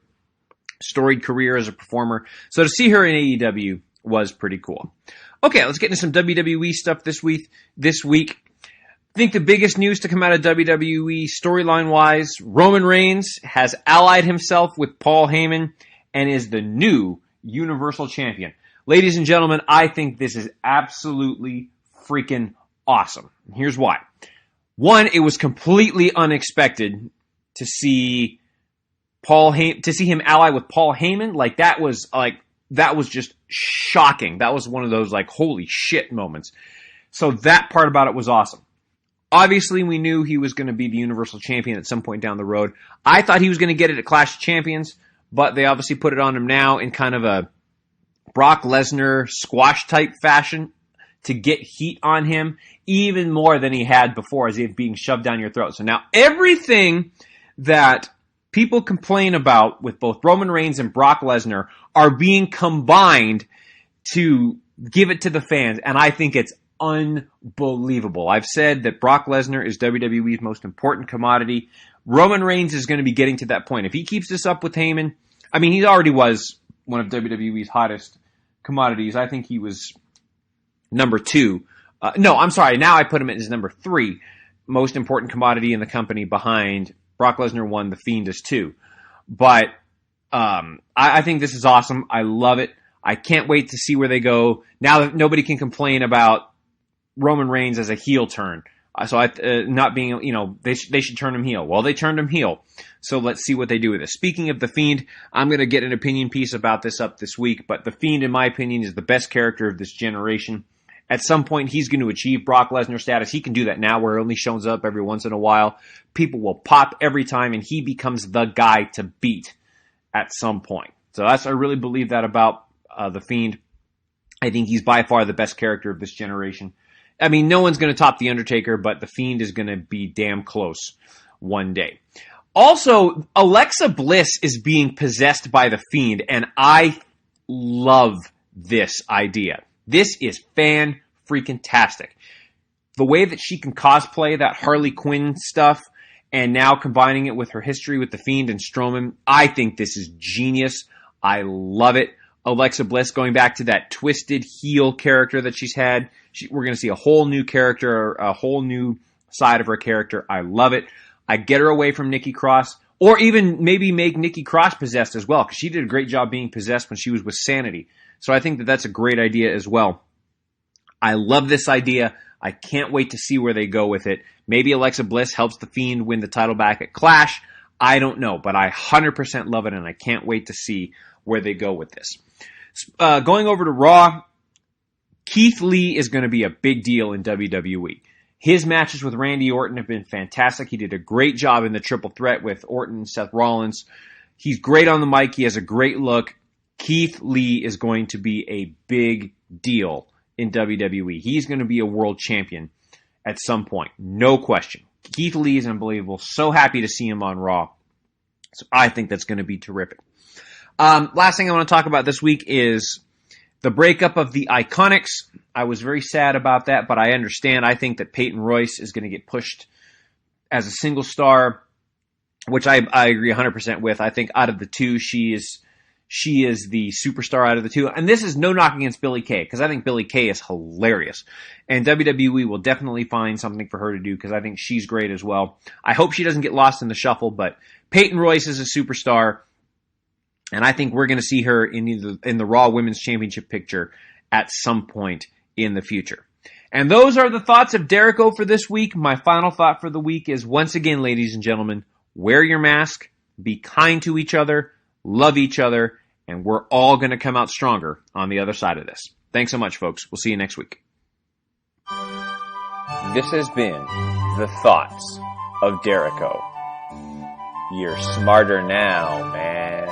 storied career as a performer. So to see her in AEW was pretty cool. Okay, let's get into some WWE stuff this week. I think the biggest news to come out of WWE storyline-wise, Roman Reigns has allied himself with Paul Heyman and is the new Universal Champion. Ladies and gentlemen, I think this is absolutely freaking awesome. Here's why. One, it was completely unexpected to see him ally with Paul Heyman. That was just shocking. That was one of those holy shit moments. So that part about it was awesome. Obviously, we knew he was going to be the Universal Champion at some point down the road. I thought he was going to get it at Clash of Champions, but they obviously put it on him now in kind of a Brock Lesnar squash-type fashion to get heat on him even more than he had before as if being shoved down your throat. So now everything that people complain about with both Roman Reigns and Brock Lesnar are being combined to give it to the fans, and I think it's unbelievable. I've said that Brock Lesnar is WWE's most important commodity. Roman Reigns is going to be getting to that point. If he keeps this up with Heyman, I mean, he already was one of WWE's hottest commodities. I think he was number 2. No, I'm sorry. Now I put him as number 3 most important commodity in the company behind Brock Lesnar 1, The Fiend is 2. But I think this is awesome. I love it. I can't wait to see where they go. Now that nobody can complain about Roman Reigns as a heel turn. Not being, they should turn him heel. Well, they turned him heel. So let's see what they do with this. Speaking of The Fiend, I'm going to get an opinion piece about this up this week, but The Fiend, in my opinion, is the best character of this generation. At some point, he's going to achieve Brock Lesnar status. He can do that now where he only shows up every once in a while. People will pop every time, and he becomes the guy to beat at some point. So I really believe that about The Fiend. I think he's by far the best character of this generation. I mean, no one's going to top The Undertaker, but The Fiend is going to be damn close one day. Also, Alexa Bliss is being possessed by The Fiend, and I love this idea. This is fan-freaking-tastic. The way that she can cosplay that Harley Quinn stuff and now combining it with her history with The Fiend and Strowman, I think this is genius. I love it. Alexa Bliss going back to that twisted heel character that she's had. We're going to see a whole new character, a whole new side of her character. I love it. I get her away from Nikki Cross, or even maybe make Nikki Cross possessed as well, because she did a great job being possessed when she was with Sanity. So I think that that's a great idea as well. I love this idea. I can't wait to see where they go with it. Maybe Alexa Bliss helps The Fiend win the title back at Clash. I don't know, but I 100% love it, and I can't wait to see where they go with this. Going over to Raw, Keith Lee is going to be a big deal in WWE. His matches with Randy Orton have been fantastic. He did a great job in the triple threat with Orton and Seth Rollins. He's great on the mic. He has a great look. Keith Lee is going to be a big deal in WWE. He's going to be a world champion at some point. No question. Keith Lee is unbelievable. So happy to see him on Raw. So I think that's going to be terrific. Last thing I want to talk about this week is the breakup of the Iconics. I was very sad about that, but I understand. I think that Peyton Royce is going to get pushed as a single star, which I agree 100% with. I think out of the two, she is the superstar out of the two. And this is no knock against Billie Kay, because I think Billie Kay is hilarious. And WWE will definitely find something for her to do, because I think she's great as well. I hope she doesn't get lost in the shuffle, but Peyton Royce is a superstar. And I think we're going to see her in the Raw Women's Championship picture at some point in the future. And those are the thoughts of Dericho for this week. My final thought for the week is, once again, ladies and gentlemen, wear your mask, be kind to each other, love each other, and we're all going to come out stronger on the other side of this. Thanks so much, folks. We'll see you next week. This has been the Thoughts of Dericho. You're smarter now, man.